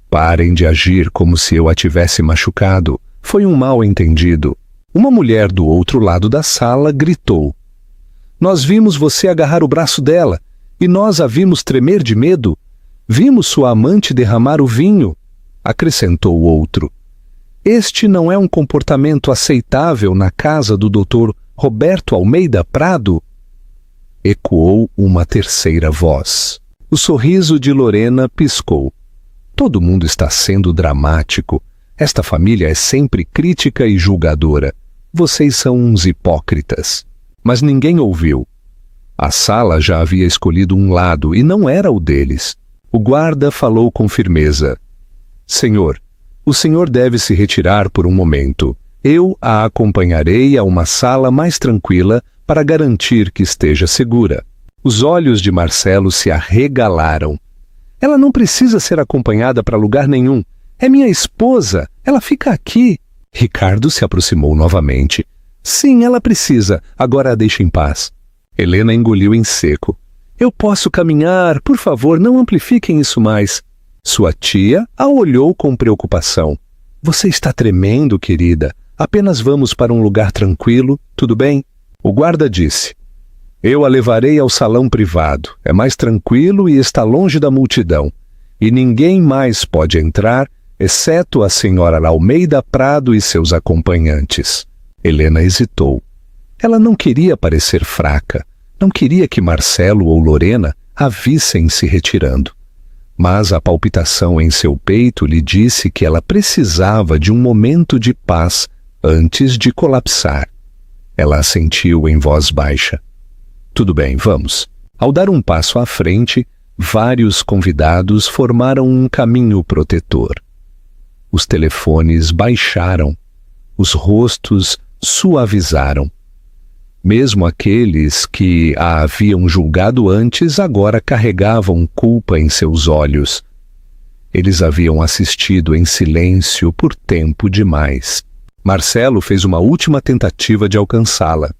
Parem de agir como se eu a tivesse machucado. Foi um mal-entendido. Uma mulher do outro lado da sala gritou. Nós vimos você agarrar o braço dela, e nós a vimos tremer de medo. Vimos sua amante derramar o vinho, acrescentou o outro. Este não é um comportamento aceitável na casa do Dr. Roberto Almeida Prado? Ecoou uma terceira voz. O sorriso de Lorena piscou. Todo mundo está sendo dramático. Esta família é sempre crítica e julgadora. Vocês são uns hipócritas. Mas ninguém ouviu. A sala já havia escolhido um lado e não era o deles. O guarda falou com firmeza. Senhor, o senhor deve se retirar por um momento. Eu a acompanharei a uma sala mais tranquila para garantir que esteja segura. Os olhos de Marcelo se arregalaram. Ela não precisa ser acompanhada para lugar nenhum. É minha esposa. Ela fica aqui. Ricardo se aproximou novamente. Sim, ela precisa. Agora a deixe em paz. Helena engoliu em seco. Eu posso caminhar. Por favor, não amplifiquem isso mais. Sua tia a olhou com preocupação. Você está tremendo, querida. Apenas vamos para um lugar tranquilo, tudo bem? O guarda disse. Eu a levarei ao salão privado. É mais tranquilo e está longe da multidão. E ninguém mais pode entrar, exceto a senhora Almeida Prado e seus acompanhantes. Helena hesitou. Ela não queria parecer fraca. Não queria que Marcelo ou Lorena a vissem se retirando. Mas a palpitação em seu peito lhe disse que ela precisava de um momento de paz antes de colapsar. Ela assentiu em voz baixa. Tudo bem, vamos. Ao dar um passo à frente, vários convidados formaram um caminho protetor. Os telefones baixaram. Os rostos suavizaram. Mesmo aqueles que a haviam julgado antes agora carregavam culpa em seus olhos. Eles haviam assistido em silêncio por tempo demais. Marcelo fez uma última tentativa de alcançá-la.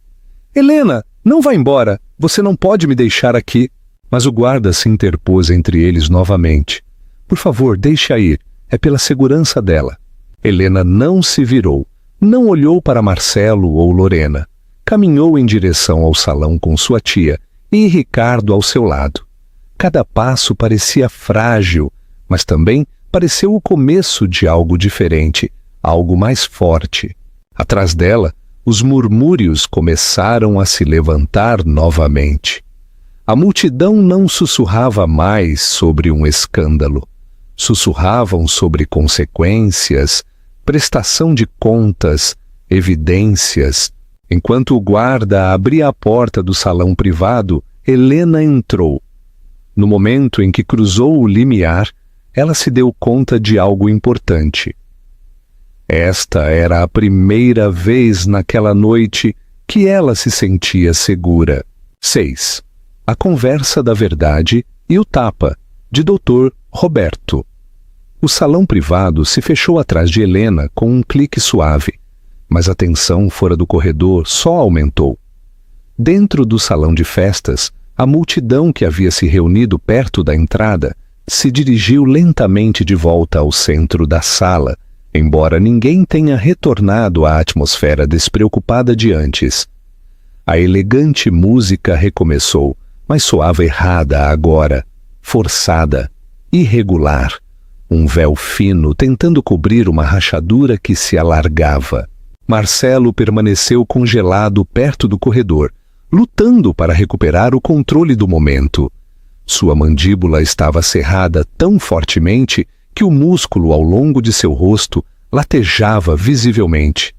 Helena, não vá embora. Você não pode me deixar aqui. Mas o guarda se interpôs entre eles novamente. Por favor, deixe-a ir. É pela segurança dela. Helena não se virou. Não olhou para Marcelo ou Lorena. Caminhou em direção ao salão com sua tia e Ricardo ao seu lado. Cada passo parecia frágil, mas também pareceu o começo de algo diferente, algo mais forte. Atrás dela, os murmúrios começaram a se levantar novamente. A multidão não sussurrava mais sobre um escândalo. Sussurravam sobre consequências, prestação de contas, evidências. Enquanto o guarda abria a porta do salão privado, Helena entrou. No momento em que cruzou o limiar, ela se deu conta de algo importante. Esta era a primeira vez naquela noite que ela se sentia segura. 6. A conversa da verdade e o tapa, de Dr. Roberto. O salão privado se fechou atrás de Helena com um clique suave, mas a tensão fora do corredor só aumentou. Dentro do salão de festas, a multidão que havia se reunido perto da entrada se dirigiu lentamente de volta ao centro da sala, embora ninguém tenha retornado à atmosfera despreocupada de antes. A elegante música recomeçou, mas soava errada agora, forçada, irregular, um véu fino tentando cobrir uma rachadura que se alargava. Marcelo permaneceu congelado perto do corredor, lutando para recuperar o controle do momento. Sua mandíbula estava cerrada tão fortemente que o músculo ao longo de seu rosto latejava visivelmente.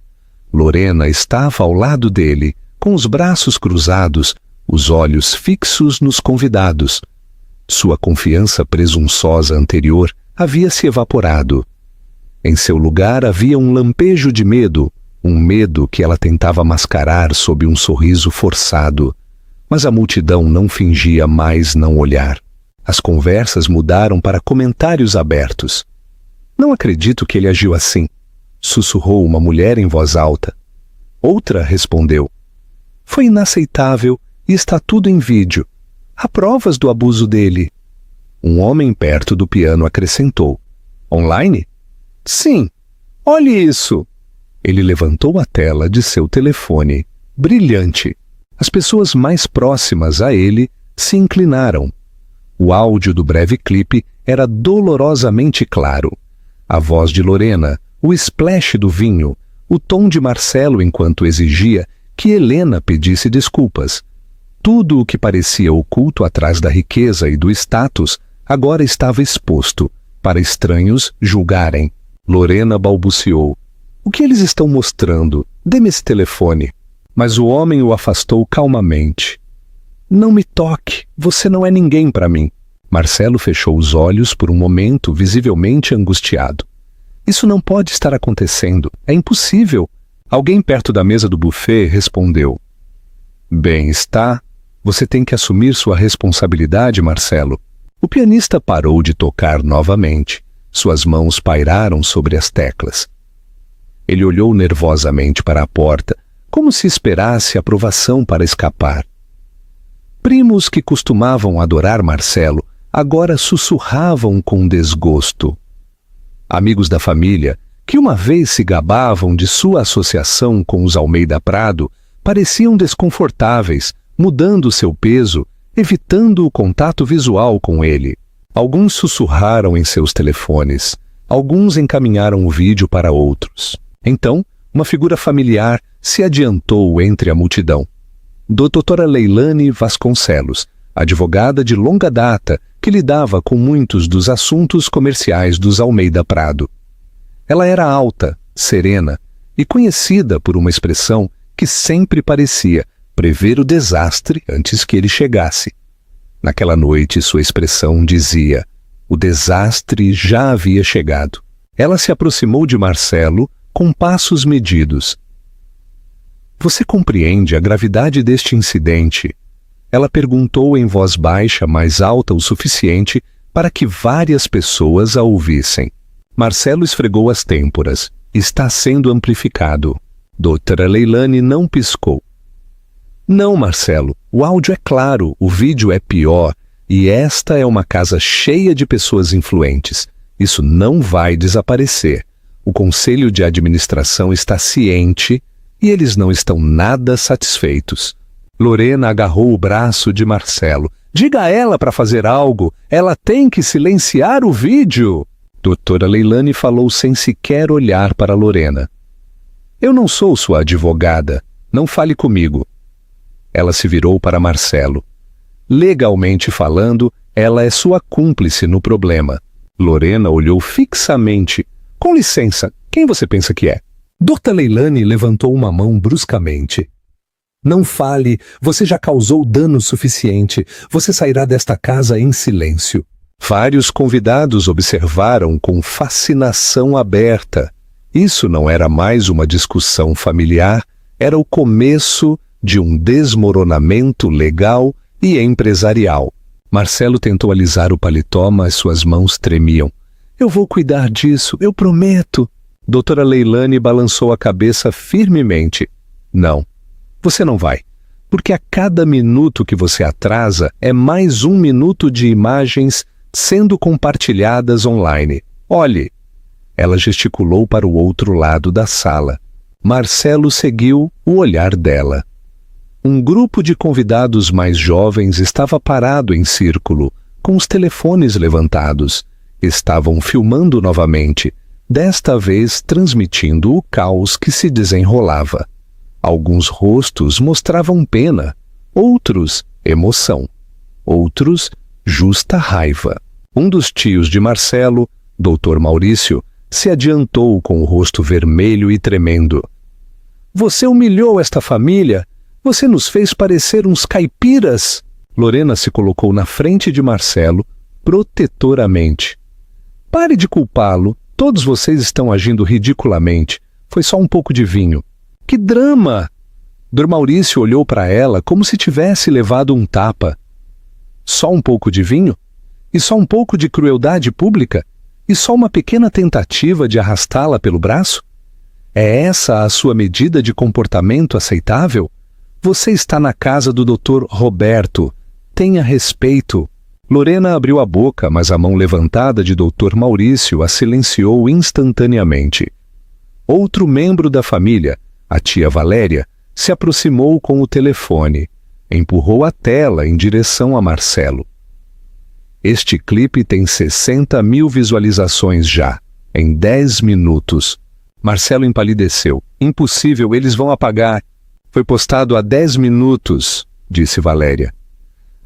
Lorena estava ao lado dele, com os braços cruzados, os olhos fixos nos convidados. Sua confiança presunçosa anterior havia se evaporado. Em seu lugar havia um lampejo de medo, um medo que ela tentava mascarar sob um sorriso forçado. Mas a multidão não fingia mais não olhar. As conversas mudaram para comentários abertos. Não acredito que ele agiu assim, sussurrou uma mulher em voz alta. Outra respondeu. Foi inaceitável e está tudo em vídeo. Há provas do abuso dele. Um homem perto do piano acrescentou. Online? Sim. Olhe isso. Ele levantou a tela de seu telefone, brilhante. As pessoas mais próximas a ele se inclinaram. O áudio do breve clipe era dolorosamente claro. A voz de Lorena, o splash do vinho, o tom de Marcelo enquanto exigia que Helena pedisse desculpas. Tudo o que parecia oculto atrás da riqueza e do status agora estava exposto, para estranhos julgarem. Lorena balbuciou. O que eles estão mostrando? Dê-me esse telefone. Mas o homem o afastou calmamente. Não me toque, você não é ninguém para mim. Marcelo fechou os olhos por um momento, visivelmente angustiado. Isso não pode estar acontecendo, é impossível. Alguém perto da mesa do buffet respondeu. Bem, está. Você tem que assumir sua responsabilidade, Marcelo. O pianista parou de tocar novamente. Suas mãos pairaram sobre as teclas. Ele olhou nervosamente para a porta, como se esperasse aprovação para escapar. Primos que costumavam adorar Marcelo agora sussurravam com desgosto. Amigos da família, que uma vez se gabavam de sua associação com os Almeida Prado, pareciam desconfortáveis, mudando seu peso, evitando o contato visual com ele. Alguns sussurraram em seus telefones, alguns encaminharam o vídeo para outros. Então, uma figura familiar se adiantou entre a multidão. Doutora Leilane Vasconcelos, advogada de longa data que lidava com muitos dos assuntos comerciais dos Almeida Prado. Ela era alta, serena e conhecida por uma expressão que sempre parecia prever o desastre antes que ele chegasse. Naquela noite, sua expressão dizia: o desastre já havia chegado. Ela se aproximou de Marcelo com passos medidos. Você compreende a gravidade deste incidente? Ela perguntou em voz baixa, mas alta o suficiente para que várias pessoas a ouvissem. Marcelo esfregou as têmporas. Está sendo amplificado. Doutora Leilane não piscou. Não, Marcelo, o áudio é claro, o vídeo é pior, e esta é uma casa cheia de pessoas influentes. Isso não vai desaparecer. O conselho de administração está ciente e eles não estão nada satisfeitos. Lorena agarrou o braço de Marcelo. Diga a ela para fazer algo. Ela tem que silenciar o vídeo. Doutora Leilane falou sem sequer olhar para Lorena. Eu não sou sua advogada. Não fale comigo. Ela se virou para Marcelo. Legalmente falando, ela é sua cúmplice no problema. Lorena olhou fixamente. Com licença, quem você pensa que é? Doutora Leilane levantou uma mão bruscamente. Não fale, você já causou dano suficiente. Você sairá desta casa em silêncio. Vários convidados observaram com fascinação aberta. Isso não era mais uma discussão familiar, era o começo de um desmoronamento legal e empresarial. Marcelo tentou alisar o paletó, mas suas mãos tremiam. Eu vou cuidar disso, eu prometo. Doutora Leilane balançou a cabeça firmemente. Não, você não vai. Porque a cada minuto que você atrasa é mais 1 minuto de imagens sendo compartilhadas online. Olhe. Ela gesticulou para o outro lado da sala. Marcelo seguiu o olhar dela. Um grupo de convidados mais jovens estava parado em círculo, com os telefones levantados. Estavam filmando novamente, desta vez transmitindo o caos que se desenrolava. Alguns rostos mostravam pena, outros emoção, outros justa raiva. Um dos tios de Marcelo, Dr. Maurício, se adiantou com o rosto vermelho e tremendo. Você humilhou esta família? Você nos fez parecer uns caipiras? Lorena se colocou na frente de Marcelo, protetoramente. Pare de culpá-lo. Todos vocês estão agindo ridiculamente. Foi só um pouco de vinho. Que drama! Dr. Maurício olhou para ela como se tivesse levado um tapa. Só um pouco de vinho? E só um pouco de crueldade pública? E só uma pequena tentativa de arrastá-la pelo braço? É essa a sua medida de comportamento aceitável? Você está na casa do Dr. Roberto. Tenha respeito. Lorena abriu a boca, mas a mão levantada de Dr. Maurício a silenciou instantaneamente. Outro membro da família, a tia Valéria, se aproximou com o telefone. Empurrou a tela em direção a Marcelo. Este clipe tem 60 mil visualizações já, em 10 minutos. Marcelo empalideceu. Impossível, eles vão apagar. Foi postado há 10 minutos, disse Valéria.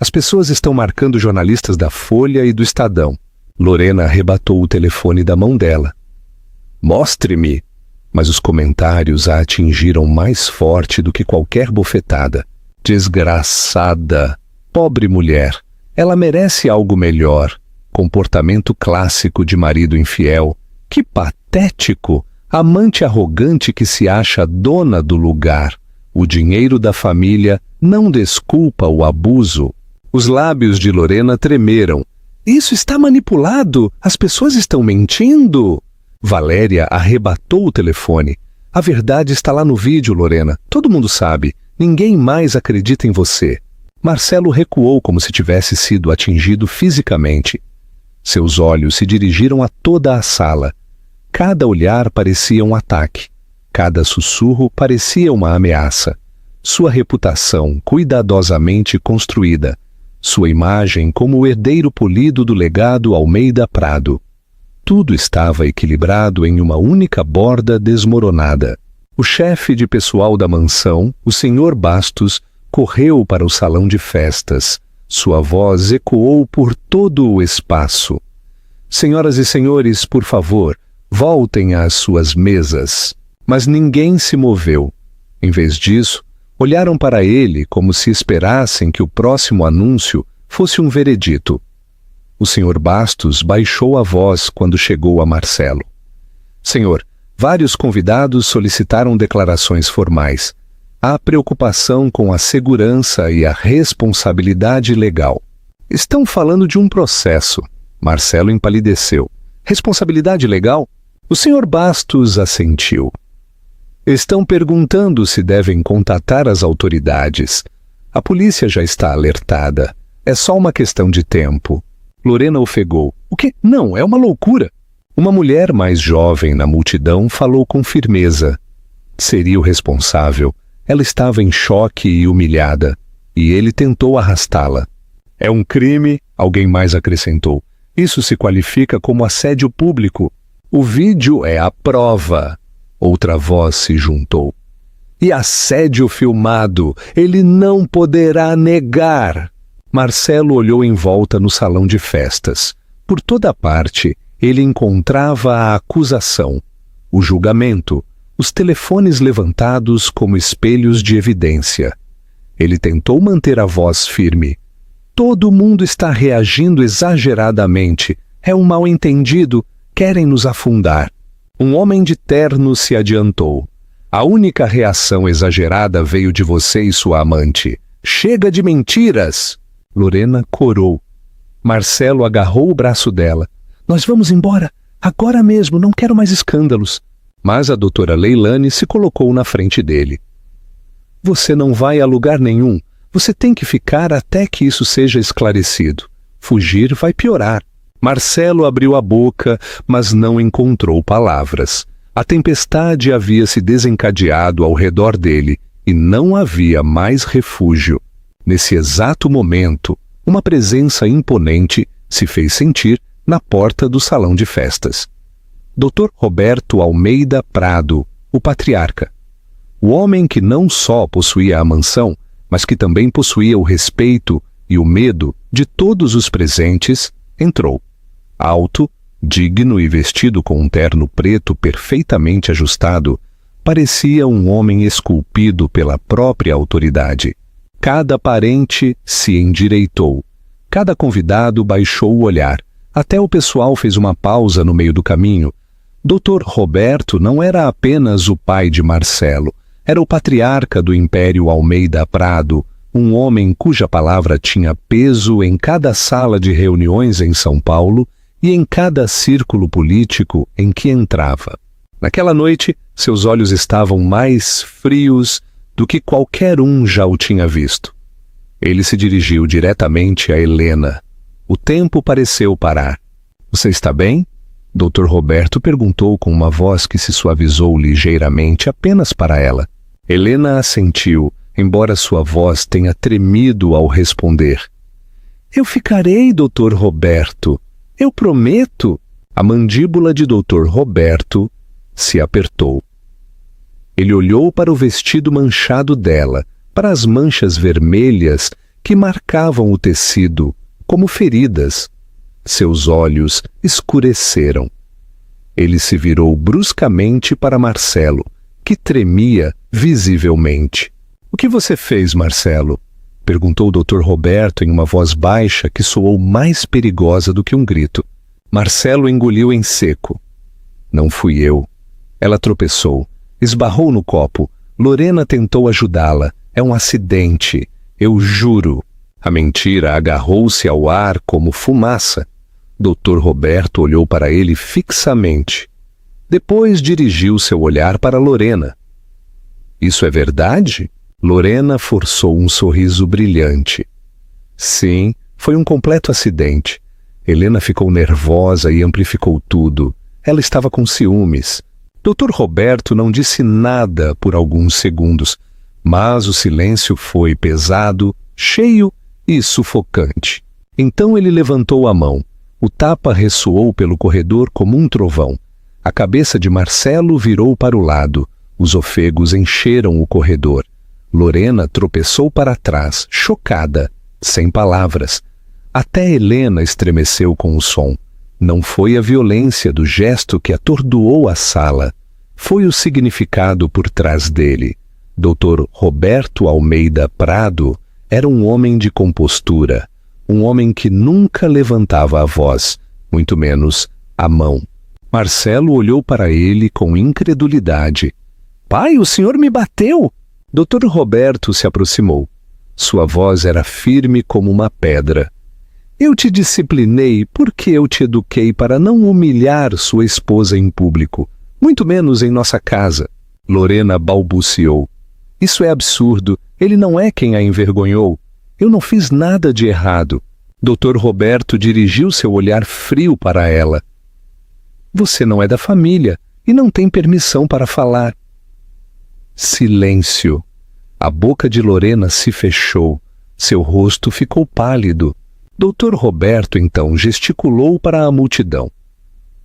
As pessoas estão marcando jornalistas da Folha e do Estadão. Lorena arrebatou o telefone da mão dela. Mostre-me! Mas os comentários a atingiram mais forte do que qualquer bofetada. Desgraçada! Pobre mulher! Ela merece algo melhor. Comportamento clássico de marido infiel. Que patético! Amante arrogante que se acha dona do lugar. O dinheiro da família não desculpa o abuso. Os lábios de Lorena tremeram. Isso está manipulado! As pessoas estão mentindo! Valéria arrebatou o telefone. A verdade está lá no vídeo, Lorena. Todo mundo sabe. Ninguém mais acredita em você. Marcelo recuou como se tivesse sido atingido fisicamente. Seus olhos se dirigiram a toda a sala. Cada olhar parecia um ataque. Cada sussurro parecia uma ameaça. Sua reputação cuidadosamente construída. Sua imagem como o herdeiro polido do legado Almeida Prado. Tudo estava equilibrado em uma única borda desmoronada. O chefe de pessoal da mansão, o Sr. Bastos, correu para o salão de festas. Sua voz ecoou por todo o espaço. Senhoras e senhores, por favor, voltem às suas mesas. Mas ninguém se moveu. Em vez disso, olharam para ele como se esperassem que o próximo anúncio fosse um veredito. O Sr. Bastos baixou a voz quando chegou a Marcelo. Senhor, vários convidados solicitaram declarações formais. Há preocupação com a segurança e a responsabilidade legal. Estão falando de um processo. Marcelo empalideceu. Responsabilidade legal? O Sr. Bastos assentiu. Estão perguntando se devem contatar as autoridades. A polícia já está alertada. É só uma questão de tempo. Lorena ofegou. O quê? Não, é uma loucura. Uma mulher mais jovem na multidão falou com firmeza. Seria o responsável. Ela estava em choque e humilhada, e ele tentou arrastá-la. É um crime, alguém mais acrescentou. Isso se qualifica como assédio público. O vídeo é a prova. Outra voz se juntou. E assédio filmado, ele não poderá negar. Marcelo olhou em volta no salão de festas. Por toda parte, ele encontrava a acusação, o julgamento, os telefones levantados como espelhos de evidência. Ele tentou manter a voz firme. Todo mundo está reagindo exageradamente. É um mal-entendido. Querem nos afundar. Um homem de terno se adiantou. A única reação exagerada veio de você e sua amante. Chega de mentiras! Lorena corou. Marcelo agarrou o braço dela. Nós vamos embora. Agora mesmo, não quero mais escândalos. Mas a doutora Leilani se colocou na frente dele. Você não vai a lugar nenhum. Você tem que ficar até que isso seja esclarecido. Fugir vai piorar. Marcelo abriu a boca, mas não encontrou palavras. A tempestade havia se desencadeado ao redor dele e não havia mais refúgio. Nesse exato momento, uma presença imponente se fez sentir na porta do salão de festas. Dr. Roberto Almeida Prado, o patriarca. O homem que não só possuía a mansão, mas que também possuía o respeito e o medo de todos os presentes, entrou. Alto, digno e vestido com um terno preto perfeitamente ajustado, parecia um homem esculpido pela própria autoridade. Cada parente se endireitou. Cada convidado baixou o olhar. Até o pessoal fez uma pausa no meio do caminho. Dr. Roberto não era apenas o pai de Marcelo, era o patriarca do Império Almeida Prado, um homem cuja palavra tinha peso em cada sala de reuniões em São Paulo e em cada círculo político em que entrava. Naquela noite, seus olhos estavam mais frios do que qualquer um já o tinha visto. Ele se dirigiu diretamente a Helena. O tempo pareceu parar. Você está bem? Dr. Roberto perguntou com uma voz que se suavizou ligeiramente apenas para ela. Helena assentiu, embora sua voz tenha tremido ao responder. Eu ficarei, Dr. Roberto. Eu prometo. A mandíbula de Dr. Roberto se apertou. Ele olhou para o vestido manchado dela, para as manchas vermelhas que marcavam o tecido, como feridas. Seus olhos escureceram. Ele se virou bruscamente para Marcelo, que tremia visivelmente. O que você fez, Marcelo? Perguntou o Dr. Roberto em uma voz baixa que soou mais perigosa do que um grito. Marcelo engoliu em seco. Não fui eu. Ela tropeçou, esbarrou no copo. Lorena tentou ajudá-la. É um acidente, eu juro. A mentira agarrou-se ao ar como fumaça. Dr. Roberto olhou para ele fixamente. Depois dirigiu seu olhar para Lorena. Isso é verdade? Lorena forçou um sorriso brilhante. Sim, foi um completo acidente. Helena ficou nervosa e amplificou tudo. Ela estava com ciúmes. Dr. Roberto não disse nada por alguns segundos, mas o silêncio foi pesado, cheio e sufocante. Então ele levantou a mão. O tapa ressoou pelo corredor como um trovão. A cabeça de Marcelo virou para o lado. Os ofegos encheram o corredor. Lorena tropeçou para trás, chocada, sem palavras. Até Helena estremeceu com o som. Não foi a violência do gesto que atordoou a sala. Foi o significado por trás dele. Dr. Roberto Almeida Prado era um homem de compostura. Um homem que nunca levantava a voz, muito menos a mão. Marcelo olhou para ele com incredulidade. Pai, o senhor me bateu! Dr. Roberto se aproximou. Sua voz era firme como uma pedra. Eu te disciplinei porque eu te eduquei para não humilhar sua esposa em público, muito menos em nossa casa. Lorena balbuciou. Isso é absurdo. Ele não é quem a envergonhou. Eu não fiz nada de errado. Dr. Roberto dirigiu seu olhar frio para ela. Você não é da família e não tem permissão para falar. Silêncio. A boca de Lorena se fechou. Seu rosto ficou pálido. Dr. Roberto, então, gesticulou para a multidão.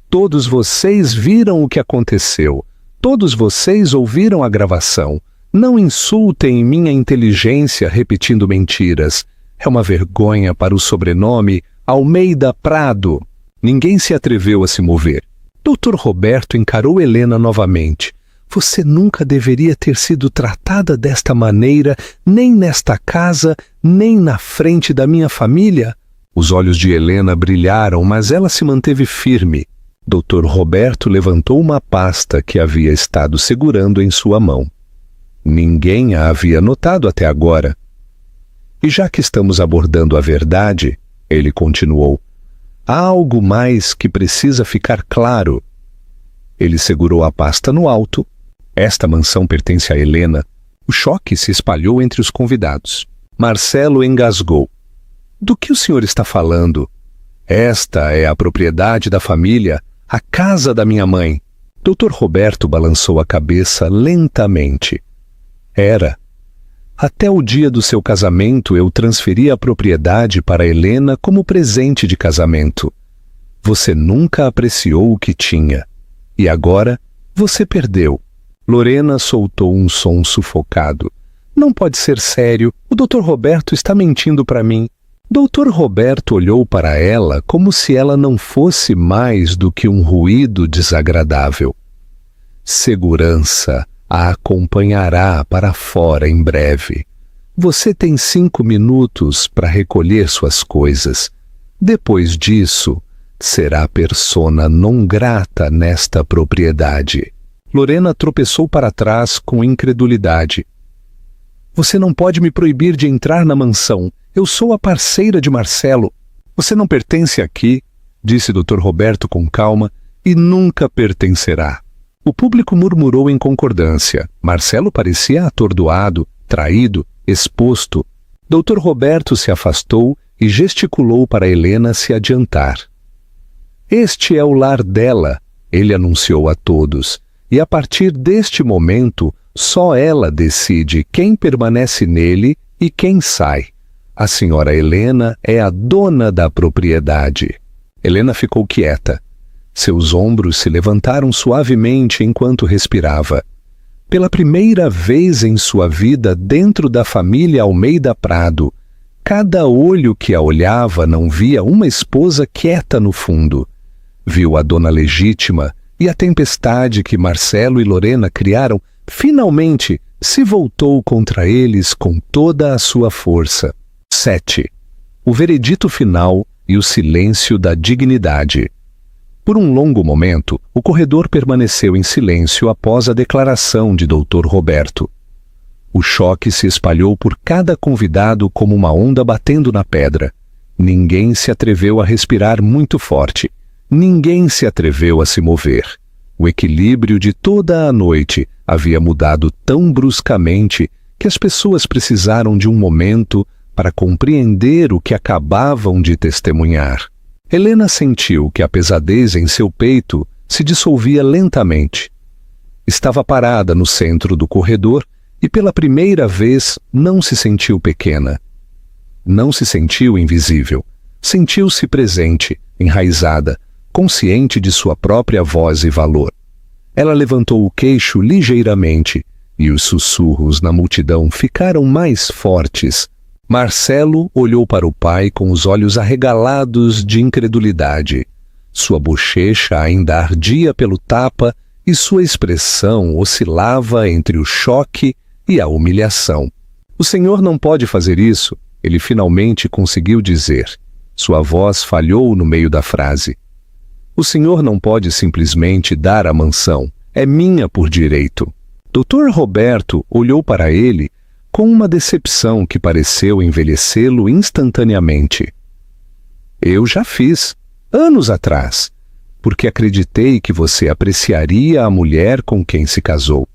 Todos vocês viram o que aconteceu. Todos vocês ouviram a gravação. Não insultem minha inteligência repetindo mentiras. É uma vergonha para o sobrenome Almeida Prado. Ninguém se atreveu a se mover. Dr. Roberto encarou Helena novamente. Você nunca deveria ter sido tratada desta maneira, nem nesta casa, nem na frente da minha família. Os olhos de Helena brilharam, mas ela se manteve firme. Dr. Roberto levantou uma pasta que havia estado segurando em sua mão. Ninguém a havia notado até agora. E já que estamos abordando a verdade, ele continuou, Há algo mais que precisa ficar claro. Ele segurou a pasta no alto. Esta mansão pertence a Helena. O choque se espalhou entre os convidados. Marcelo engasgou. Do que o senhor está falando? Esta é a propriedade da família, a casa da minha mãe. Dr. Roberto balançou a cabeça lentamente. Era. Até o dia do seu casamento eu transferi a propriedade para Helena como presente de casamento. Você nunca apreciou o que tinha. E agora você perdeu. Lorena soltou um som sufocado. Não pode ser sério. O Dr. Roberto está mentindo para mim. Dr. Roberto olhou para ela como se ela não fosse mais do que um ruído desagradável. Segurança a acompanhará para fora em breve. Você tem 5 minutos para recolher suas coisas. Depois disso, será persona non grata nesta propriedade. Lorena tropeçou para trás com incredulidade. Você não pode me proibir de entrar na mansão. Eu sou a parceira de Marcelo. Você não pertence aqui, disse Dr. Roberto com calma, e nunca pertencerá. O público murmurou em concordância. Marcelo parecia atordoado, traído, exposto. Dr. Roberto se afastou e gesticulou para Helena se adiantar. Este é o lar dela, ele anunciou a todos, e a partir deste momento, só ela decide quem permanece nele e quem sai. A senhora Helena é a dona da propriedade. Helena ficou quieta. Seus ombros se levantaram suavemente enquanto respirava. Pela primeira vez em sua vida dentro da família Almeida Prado, cada olho que a olhava não via uma esposa quieta no fundo. Viu a dona legítima e a tempestade que Marcelo e Lorena criaram finalmente se voltou contra eles com toda a sua força. 7. O veredito final e o silêncio da dignidade. Por um longo momento, o corredor permaneceu em silêncio após a declaração de Dr. Roberto. O choque se espalhou por cada convidado como uma onda batendo na pedra. Ninguém se atreveu a respirar muito forte. Ninguém se atreveu a se mover. O equilíbrio de toda a noite havia mudado tão bruscamente que as pessoas precisaram de um momento para compreender o que acabavam de testemunhar. Helena sentiu que a pesadez em seu peito se dissolvia lentamente. Estava parada no centro do corredor e pela primeira vez não se sentiu pequena. Não se sentiu invisível. Sentiu-se presente, enraizada, consciente de sua própria voz e valor. Ela levantou o queixo ligeiramente e os sussurros na multidão ficaram mais fortes. Marcelo olhou para o pai com os olhos arregalados de incredulidade. Sua bochecha ainda ardia pelo tapa e sua expressão oscilava entre o choque e a humilhação. O senhor não pode fazer isso, ele finalmente conseguiu dizer. Sua voz falhou no meio da frase. O senhor não pode simplesmente dar a mansão. É minha por direito. Dr. Roberto olhou para ele com uma decepção que pareceu envelhecê-lo instantaneamente. Eu já fiz, anos atrás, porque acreditei que você apreciaria a mulher com quem se casou.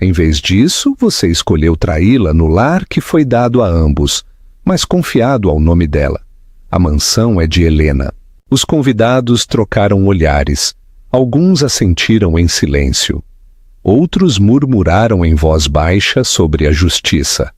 Em vez disso, você escolheu traí-la no lar que foi dado a ambos, mas confiado ao nome dela. A mansão é de Helena. Os convidados trocaram olhares. Alguns assentiram em silêncio. Outros murmuraram em voz baixa sobre a justiça.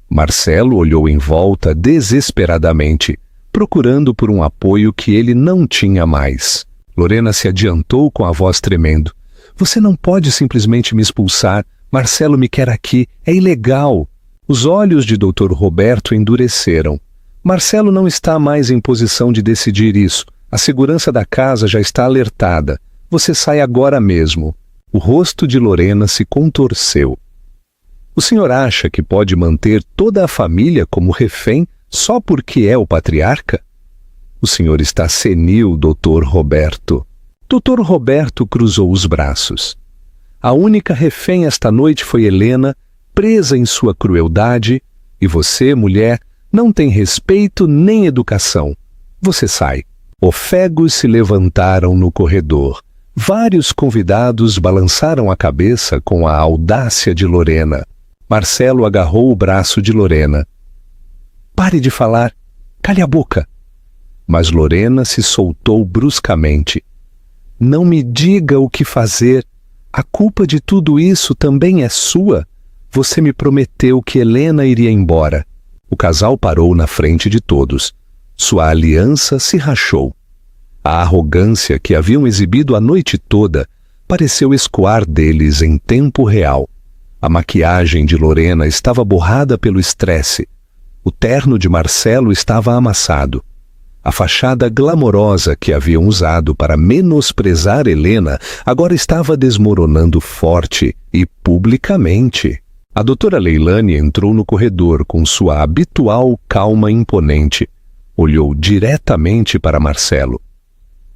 Marcelo olhou em volta desesperadamente, procurando por um apoio que ele não tinha mais. Lorena se adiantou com a voz tremendo. Você não pode simplesmente me expulsar. Marcelo me quer aqui. É ilegal. Os olhos de Dr. Roberto endureceram. Marcelo não está mais em posição de decidir isso. A segurança da casa já está alertada. Você sai agora mesmo. O rosto de Lorena se contorceu. O senhor acha que pode manter toda a família como refém só porque é o patriarca? O senhor está senil, Dr. Roberto. Dr. Roberto cruzou os braços. A única refém esta noite foi Helena, presa em sua crueldade, e você, mulher, não tem respeito nem educação. Você sai. Ofegos se levantaram no corredor. Vários convidados balançaram a cabeça com a audácia de Lorena. Marcelo agarrou o braço de Lorena. Pare de falar. Cale a boca. Mas Lorena se soltou bruscamente. Não me diga o que fazer. A culpa de tudo isso também é sua. Você me prometeu que Helena iria embora. O casal parou na frente de todos. Sua aliança se rachou. A arrogância que haviam exibido a noite toda pareceu escoar deles em tempo real. A maquiagem de Lorena estava borrada pelo estresse. O terno de Marcelo estava amassado. A fachada glamourosa que haviam usado para menosprezar Helena agora estava desmoronando forte e publicamente. A doutora Leilani entrou no corredor com sua habitual calma imponente. Olhou diretamente para Marcelo.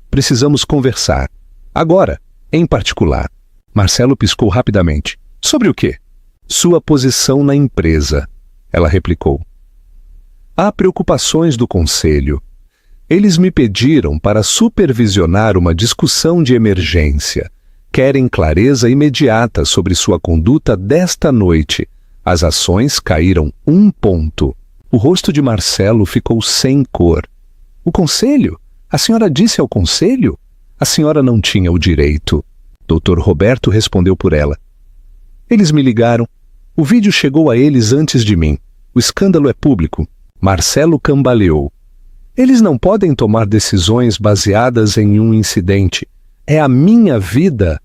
Precisamos conversar. Agora, em particular. Marcelo piscou rapidamente. Sobre o quê? Sua posição na empresa. Ela replicou. Há preocupações do conselho. Eles me pediram para supervisionar uma discussão de emergência. Querem clareza imediata sobre sua conduta desta noite. As ações caíram 1 ponto. O rosto de Marcelo ficou sem cor. O conselho? A senhora disse ao conselho? A senhora não tinha o direito. Dr. Roberto respondeu por ela. Eles me ligaram. O vídeo chegou a eles antes de mim. O escândalo é público. Marcelo cambaleou. Eles não podem tomar decisões baseadas em um incidente. É a minha vida.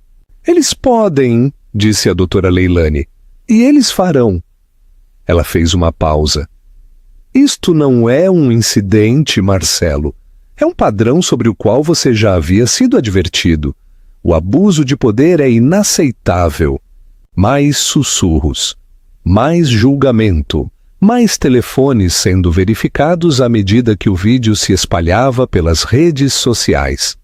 Eles podem, disse a doutora Leilani. E eles farão. Ela fez uma pausa. Isto não é um incidente, Marcelo. É um padrão sobre o qual você já havia sido advertido. O abuso de poder é inaceitável. Mais sussurros. Mais julgamento. Mais telefones sendo verificados à medida que o vídeo se espalhava pelas redes sociais.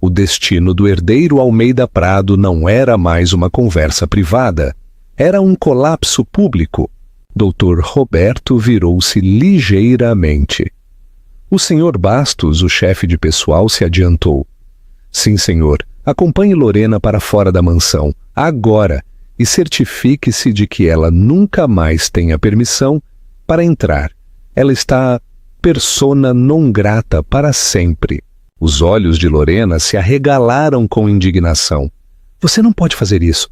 O destino do herdeiro Almeida Prado não era mais uma conversa privada. Era um colapso público. Dr. Roberto virou-se ligeiramente. O senhor Bastos, o chefe de pessoal, se adiantou. Sim, senhor. Acompanhe Lorena para fora da mansão, agora, e certifique-se de que ela nunca mais tenha permissão para entrar. Ela está persona non grata para sempre. Os olhos de Lorena se arregalaram com indignação. Você não pode fazer isso.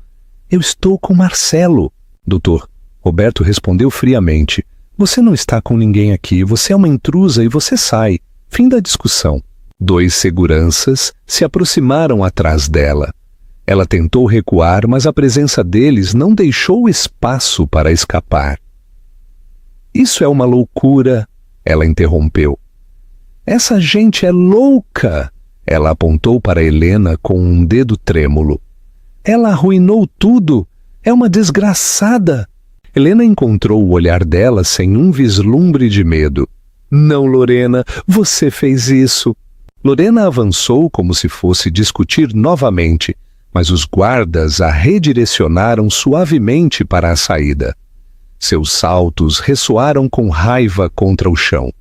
Eu estou com Marcelo. Doutor, Roberto respondeu friamente. Você não está com ninguém aqui, você é uma intrusa e você sai. Fim da discussão. 2 seguranças se aproximaram atrás dela. Ela tentou recuar, mas a presença deles não deixou espaço para escapar. Isso é uma loucura, ela interrompeu. Essa gente é louca, ela apontou para Helena com um dedo trêmulo. Ela arruinou tudo, é uma desgraçada. Helena encontrou o olhar dela sem um vislumbre de medo. Não, Lorena, você fez isso. Lorena avançou como se fosse discutir novamente, mas os guardas a redirecionaram suavemente para a saída. Seus saltos ressoaram com raiva contra o chão.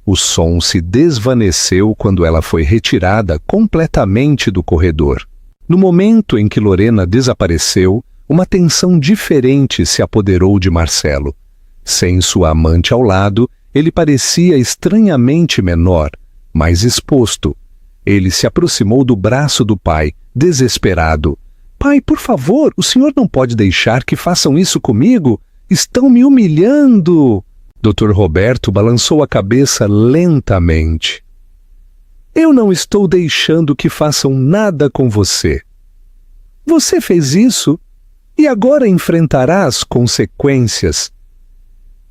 O som se desvaneceu quando ela foi retirada completamente do corredor. No momento em que Lorena desapareceu, uma tensão diferente se apoderou de Marcelo. Sem sua amante ao lado, ele parecia estranhamente menor, mais exposto. Ele se aproximou do braço do pai, desesperado. Pai, por favor, o senhor não pode deixar que façam isso comigo? Estão me humilhando. Dr. Roberto balançou a cabeça lentamente. Eu não estou deixando que façam nada com você. Você fez isso e agora enfrentará as consequências.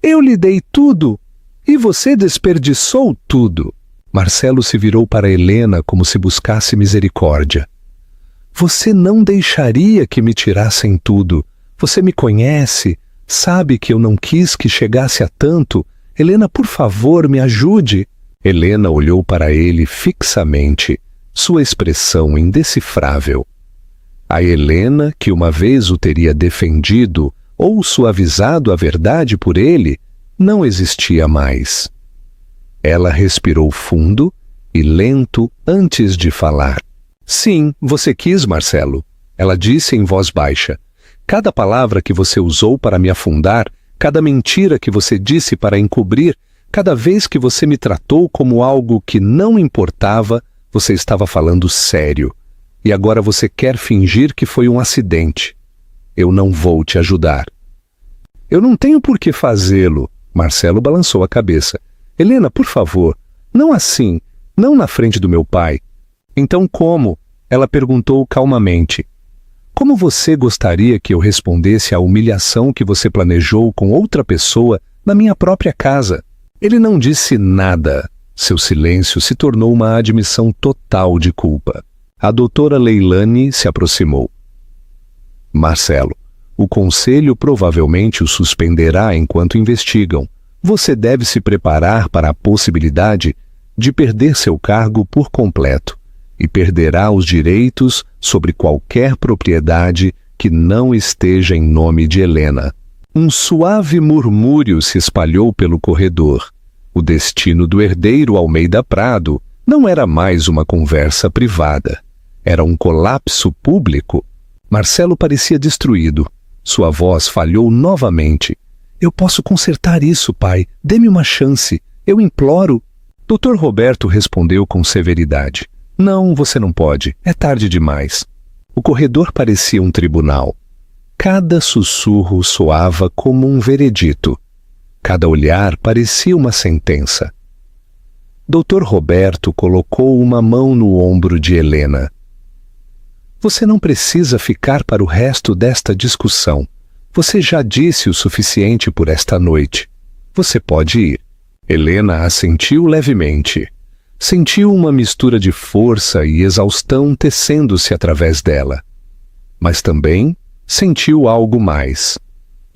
Eu lhe dei tudo e você desperdiçou tudo. Marcelo se virou para Helena como se buscasse misericórdia. Você não deixaria que me tirassem tudo. Você me conhece, sabe que eu não quis que chegasse a tanto. Helena, por favor, me ajude. Helena olhou para ele fixamente, sua expressão indecifrável. A Helena, que uma vez o teria defendido ou suavizado a verdade por ele, não existia mais. Ela respirou fundo e lento antes de falar. Sim, você quis, Marcelo. Ela disse em voz baixa. Cada palavra que você usou para me afundar, cada mentira que você disse para encobrir, cada vez que você me tratou como algo que não importava, você estava falando sério. E agora você quer fingir que foi um acidente. Eu não vou te ajudar. Eu não tenho por que fazê-lo. Marcelo balançou a cabeça. Helena, por favor, não assim, não na frente do meu pai. Então como? Ela perguntou calmamente. Como você gostaria que eu respondesse à humilhação que você planejou com outra pessoa na minha própria casa? Ele não disse nada. Seu silêncio se tornou uma admissão total de culpa. A doutora Leilani se aproximou. Marcelo, o conselho provavelmente o suspenderá enquanto investigam. Você deve se preparar para a possibilidade de perder seu cargo por completo e perderá os direitos sobre qualquer propriedade que não esteja em nome de Helena. Um suave murmúrio se espalhou pelo corredor. O destino do herdeiro Almeida Prado não era mais uma conversa privada. Era um colapso público. Marcelo parecia destruído. Sua voz falhou novamente. Eu posso consertar isso, pai. Dê-me uma chance. Eu imploro. Dr. Roberto respondeu com severidade. Não, você não pode. É tarde demais. O corredor parecia um tribunal. Cada sussurro soava como um veredito. Cada olhar parecia uma sentença. Dr. Roberto colocou uma mão no ombro de Helena. Você não precisa ficar para o resto desta discussão. Você já disse o suficiente por esta noite. Você pode ir. Helena assentiu levemente. Sentiu uma mistura de força e exaustão tecendo-se através dela. Mas também sentiu algo mais.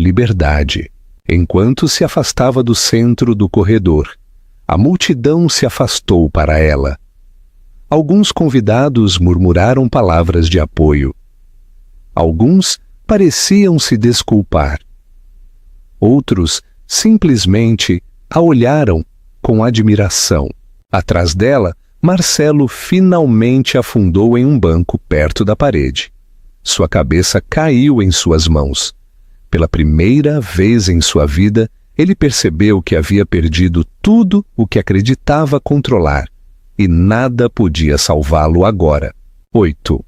Liberdade. Enquanto se afastava do centro do corredor, a multidão se afastou para ela. Alguns convidados murmuraram palavras de apoio. Alguns pareciam se desculpar. Outros simplesmente a olharam com admiração. Atrás dela, Marcelo finalmente afundou em um banco perto da parede. Sua cabeça caiu em suas mãos. Pela primeira vez em sua vida, ele percebeu que havia perdido tudo o que acreditava controlar, e nada podia salvá-lo agora. 8.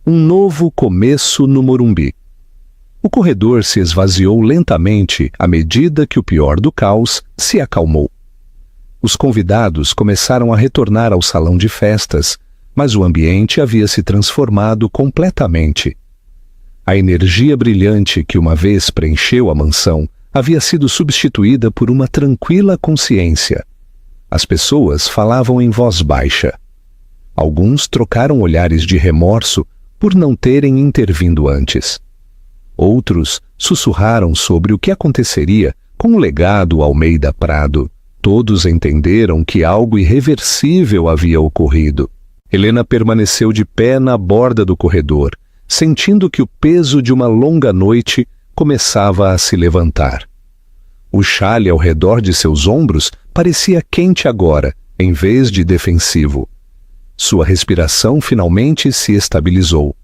Um novo começo no Morumbi. O corredor se esvaziou lentamente à medida que o pior do caos se acalmou. Os convidados começaram a retornar ao salão de festas, mas o ambiente havia se transformado completamente. A energia brilhante que uma vez preencheu a mansão havia sido substituída por uma tranquila consciência. As pessoas falavam em voz baixa. Alguns trocaram olhares de remorso por não terem intervindo antes. Outros sussurraram sobre o que aconteceria com o legado Almeida Prado. Todos entenderam que algo irreversível havia ocorrido. Helena permaneceu de pé na borda do corredor, sentindo que o peso de uma longa noite começava a se levantar. O xale ao redor de seus ombros parecia quente agora, em vez de defensivo. Sua respiração finalmente se estabilizou.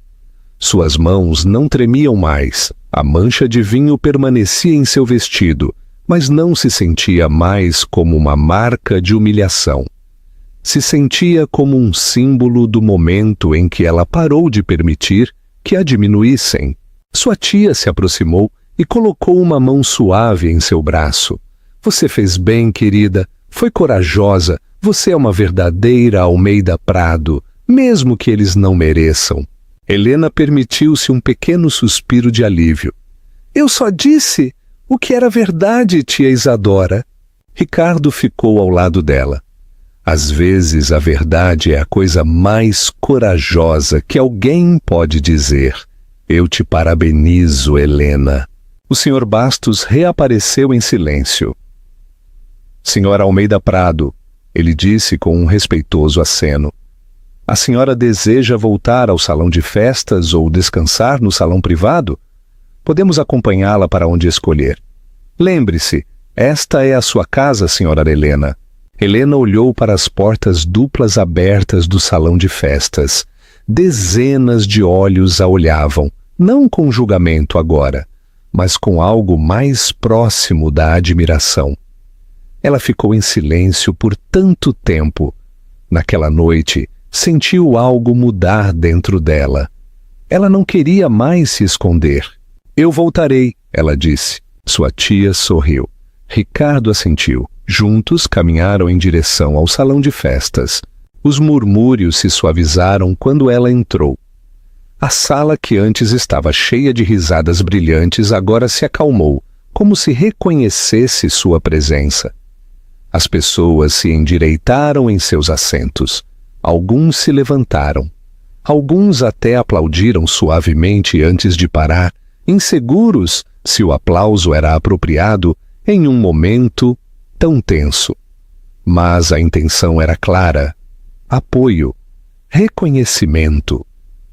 Suas mãos não tremiam mais. A mancha de vinho permanecia em seu vestido, mas não se sentia mais como uma marca de humilhação. Se sentia como um símbolo do momento em que ela parou de permitir que a diminuíssem. Sua tia se aproximou e colocou uma mão suave em seu braço. Você fez bem, querida. Foi corajosa. Você é uma verdadeira Almeida Prado, mesmo que eles não mereçam. Helena permitiu-se um pequeno suspiro de alívio. Eu só disse o que era verdade, tia Isadora. Ricardo ficou ao lado dela. Às vezes a verdade é a coisa mais corajosa que alguém pode dizer. Eu te parabenizo, Helena. O Sr. Bastos reapareceu em silêncio. Senhora Almeida Prado, ele disse com um respeitoso aceno. A senhora deseja voltar ao salão de festas ou descansar no salão privado? Podemos acompanhá-la para onde escolher. Lembre-se, esta é a sua casa, senhora Helena. Helena olhou para as portas duplas abertas do salão de festas. Dezenas de olhos a olhavam, não com julgamento agora, mas com algo mais próximo da admiração. Ela ficou em silêncio por tanto tempo. Naquela noite, sentiu algo mudar dentro dela. Ela não queria mais se esconder. Eu voltarei, ela disse. Sua tia sorriu. Ricardo assentiu. Juntos caminharam em direção ao salão de festas. Os murmúrios se suavizaram quando ela entrou. A sala, que antes estava cheia de risadas brilhantes, agora se acalmou, como se reconhecesse sua presença. As pessoas se endireitaram em seus assentos. Alguns se levantaram. Alguns até aplaudiram suavemente antes de parar, inseguros se o aplauso era apropriado em um momento tão tenso. Mas a intenção era clara: apoio, reconhecimento,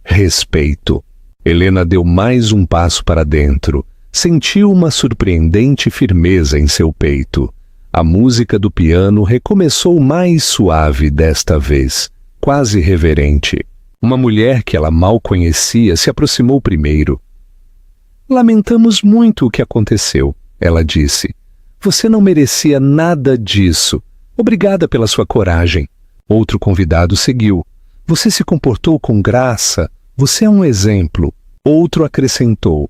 respeito. Helena deu mais um passo para dentro. Sentiu uma surpreendente firmeza em seu peito. A música do piano recomeçou mais suave desta vez, quase reverente. Uma mulher que ela mal conhecia se aproximou primeiro. Lamentamos muito o que aconteceu, ela disse. Você não merecia nada disso. Obrigada pela sua coragem. Outro convidado seguiu. Você se comportou com graça. Você é um exemplo. Outro acrescentou.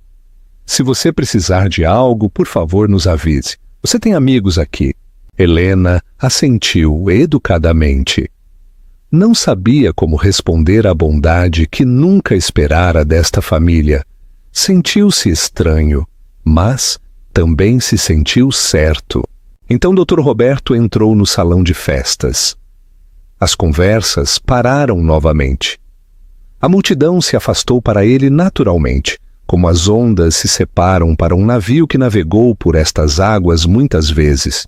Se você precisar de algo, por favor, nos avise. Você tem amigos aqui. Helena assentiu educadamente. Não sabia como responder à bondade que nunca esperara desta família. Sentiu-se estranho, mas também se sentiu certo. Então Dr. Roberto entrou no salão de festas. As conversas pararam novamente. A multidão se afastou para ele naturalmente, como as ondas se separam para um navio que navegou por estas águas muitas vezes.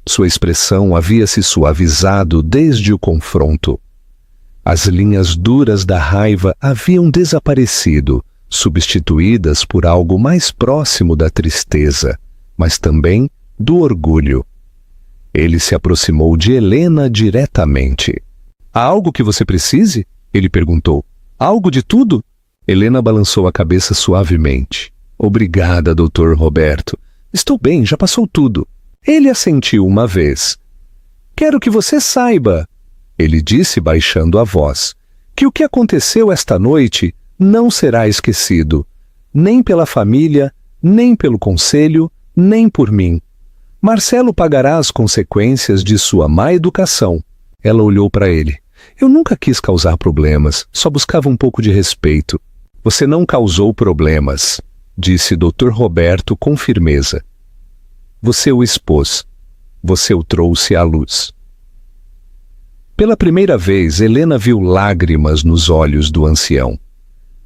Sua expressão havia se suavizado desde o confronto. As linhas duras da raiva haviam desaparecido, substituídas por algo mais próximo da tristeza, mas também do orgulho. Ele se aproximou de Helena diretamente. Há algo que você precise? Ele perguntou. Algo de tudo? Helena balançou a cabeça suavemente. Obrigada, Dr. Roberto. Estou bem, já passou tudo. Ele assentiu uma vez. Quero que você saiba, ele disse baixando a voz, que o que aconteceu esta noite não será esquecido, nem pela família, nem pelo conselho, nem por mim. Marcelo pagará as consequências de sua má educação. Ela olhou para ele. Eu nunca quis causar problemas, só buscava um pouco de respeito. Você não causou problemas, disse Dr. Roberto com firmeza. Você o expôs. Você o trouxe à luz. Pela primeira vez, Helena viu lágrimas nos olhos do ancião.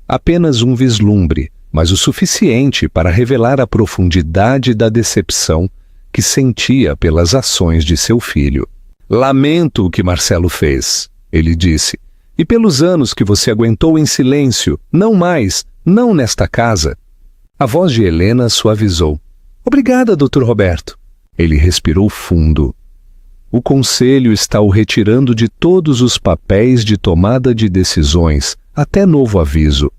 Apenas um vislumbre, mas o suficiente para revelar a profundidade da decepção que sentia pelas ações de seu filho. Lamento o que Marcelo fez, ele disse, e pelos anos que você aguentou em silêncio, não mais, não nesta casa. A voz de Helena suavizou. Obrigada, Dr. Roberto. Ele respirou fundo. O conselho está o retirando de todos os papéis de tomada de decisões, até novo aviso.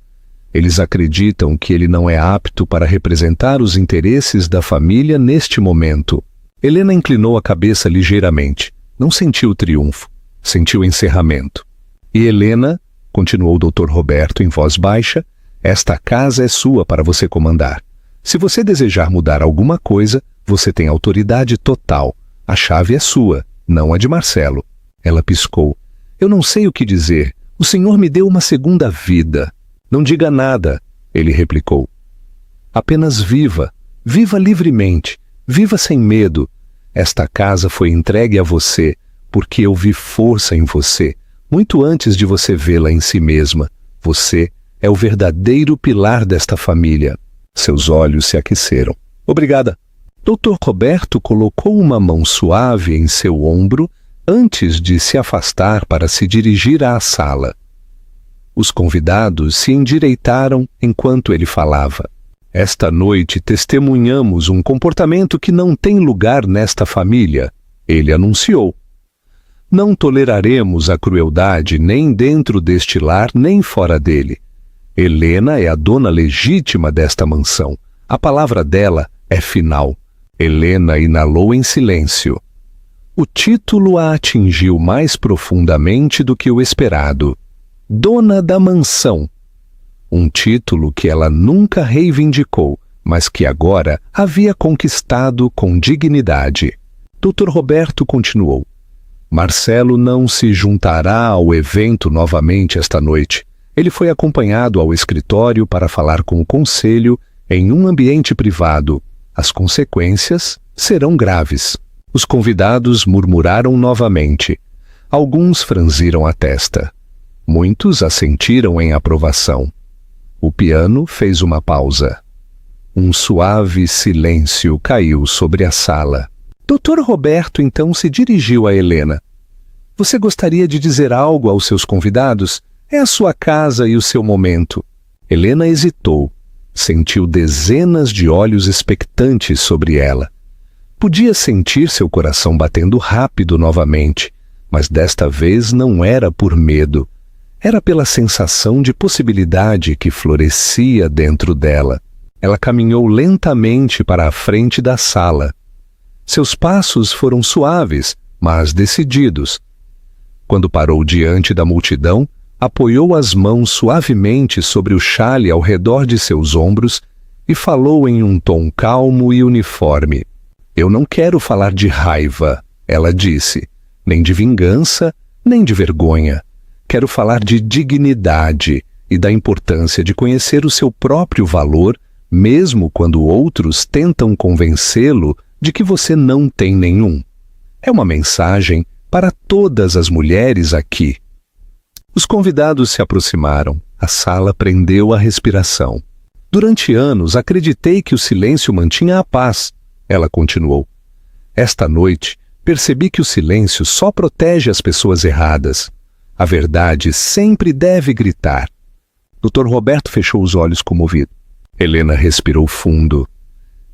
Eles acreditam que ele não é apto para representar os interesses da família neste momento. Helena inclinou a cabeça ligeiramente. Não sentiu triunfo, sentiu encerramento. E Helena, continuou o Dr. Roberto em voz baixa, esta casa é sua para você comandar. Se você desejar mudar alguma coisa, você tem autoridade total. A chave é sua, não a de Marcelo. Ela piscou. Eu não sei o que dizer. O Senhor me deu uma segunda vida. Não diga nada, ele replicou. Apenas viva. Viva livremente. Viva sem medo. Esta casa foi entregue a você porque eu vi força em você, muito antes de você vê-la em si mesma. Você é o verdadeiro pilar desta família. Seus olhos se aqueceram. Obrigada. Dr. Roberto colocou uma mão suave em seu ombro antes de se afastar para se dirigir à sala. Os convidados se endireitaram enquanto ele falava. Esta noite testemunhamos um comportamento que não tem lugar nesta família, Ele anunciou: não toleraremos a crueldade nem dentro deste lar, nem fora dele. Helena é a dona legítima desta mansão. A palavra dela é final. Helena inalou em silêncio. O título a atingiu mais profundamente do que o esperado. Dona da mansão. Um título que ela nunca reivindicou, mas que agora havia conquistado com dignidade. Dr. Roberto continuou: Marcelo não se juntará ao evento novamente esta noite. Ele foi acompanhado ao escritório para falar com o conselho em um ambiente privado. As consequências serão graves. Os convidados murmuraram novamente. Alguns franziram a testa. Muitos assentiram em aprovação. O piano fez uma pausa. Um suave silêncio caiu sobre a sala. Dr. Roberto então se dirigiu a Helena. Você gostaria de dizer algo aos seus convidados? É a sua casa e o seu momento. Helena hesitou. Sentiu dezenas de olhos expectantes sobre ela. Podia sentir seu coração batendo rápido novamente, mas desta vez não era por medo. Era pela sensação de possibilidade que florescia dentro dela. Ela caminhou lentamente para a frente da sala. Seus passos foram suaves, mas decididos. Quando parou diante da multidão, apoiou as mãos suavemente sobre o xale ao redor de seus ombros e falou em um tom calmo e uniforme. Eu não quero falar de raiva, ela disse, nem de vingança, nem de vergonha. Quero falar de dignidade e da importância de conhecer o seu próprio valor, mesmo quando outros tentam convencê-lo de que você não tem nenhum. É uma mensagem para todas as mulheres aqui. Os convidados se aproximaram. A sala prendeu a respiração. Durante anos acreditei que o silêncio mantinha a paz. Ela continuou. Esta noite, percebi que o silêncio só protege as pessoas erradas. A verdade sempre deve gritar. Dr. Roberto fechou os olhos comovido. Helena respirou fundo.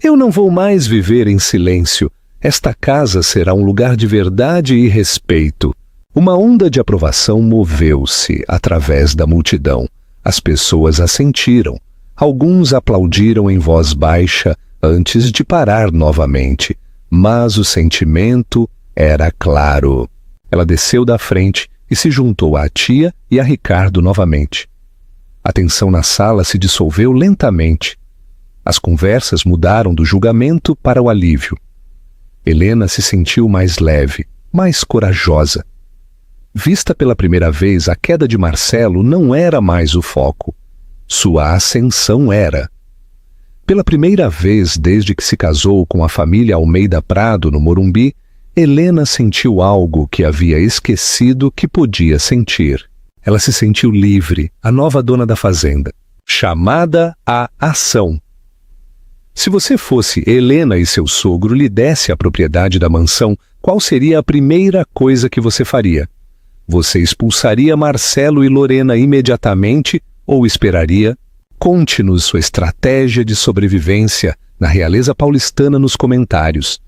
Eu não vou mais viver em silêncio. Esta casa será um lugar de verdade e respeito. Uma onda de aprovação moveu-se através da multidão. As pessoas assentiram. Alguns aplaudiram em voz baixa antes de parar novamente. Mas o sentimento era claro. Ela desceu da frente e se juntou à tia e a Ricardo novamente. A tensão na sala se dissolveu lentamente. As conversas mudaram do julgamento para o alívio. Helena se sentiu mais leve, mais corajosa. Vista pela primeira vez, a queda de Marcelo não era mais o foco. Sua ascensão era. Pela primeira vez desde que se casou com a família Almeida Prado, no Morumbi, Helena sentiu algo que havia esquecido que podia sentir. Ela se sentiu livre, a nova dona da fazenda, chamada à ação. Se você fosse Helena e seu sogro lhe desse a propriedade da mansão, qual seria a primeira coisa que você faria? Você expulsaria Marcelo e Lorena imediatamente ou esperaria? Conte-nos sua estratégia de sobrevivência na realeza paulistana nos comentários.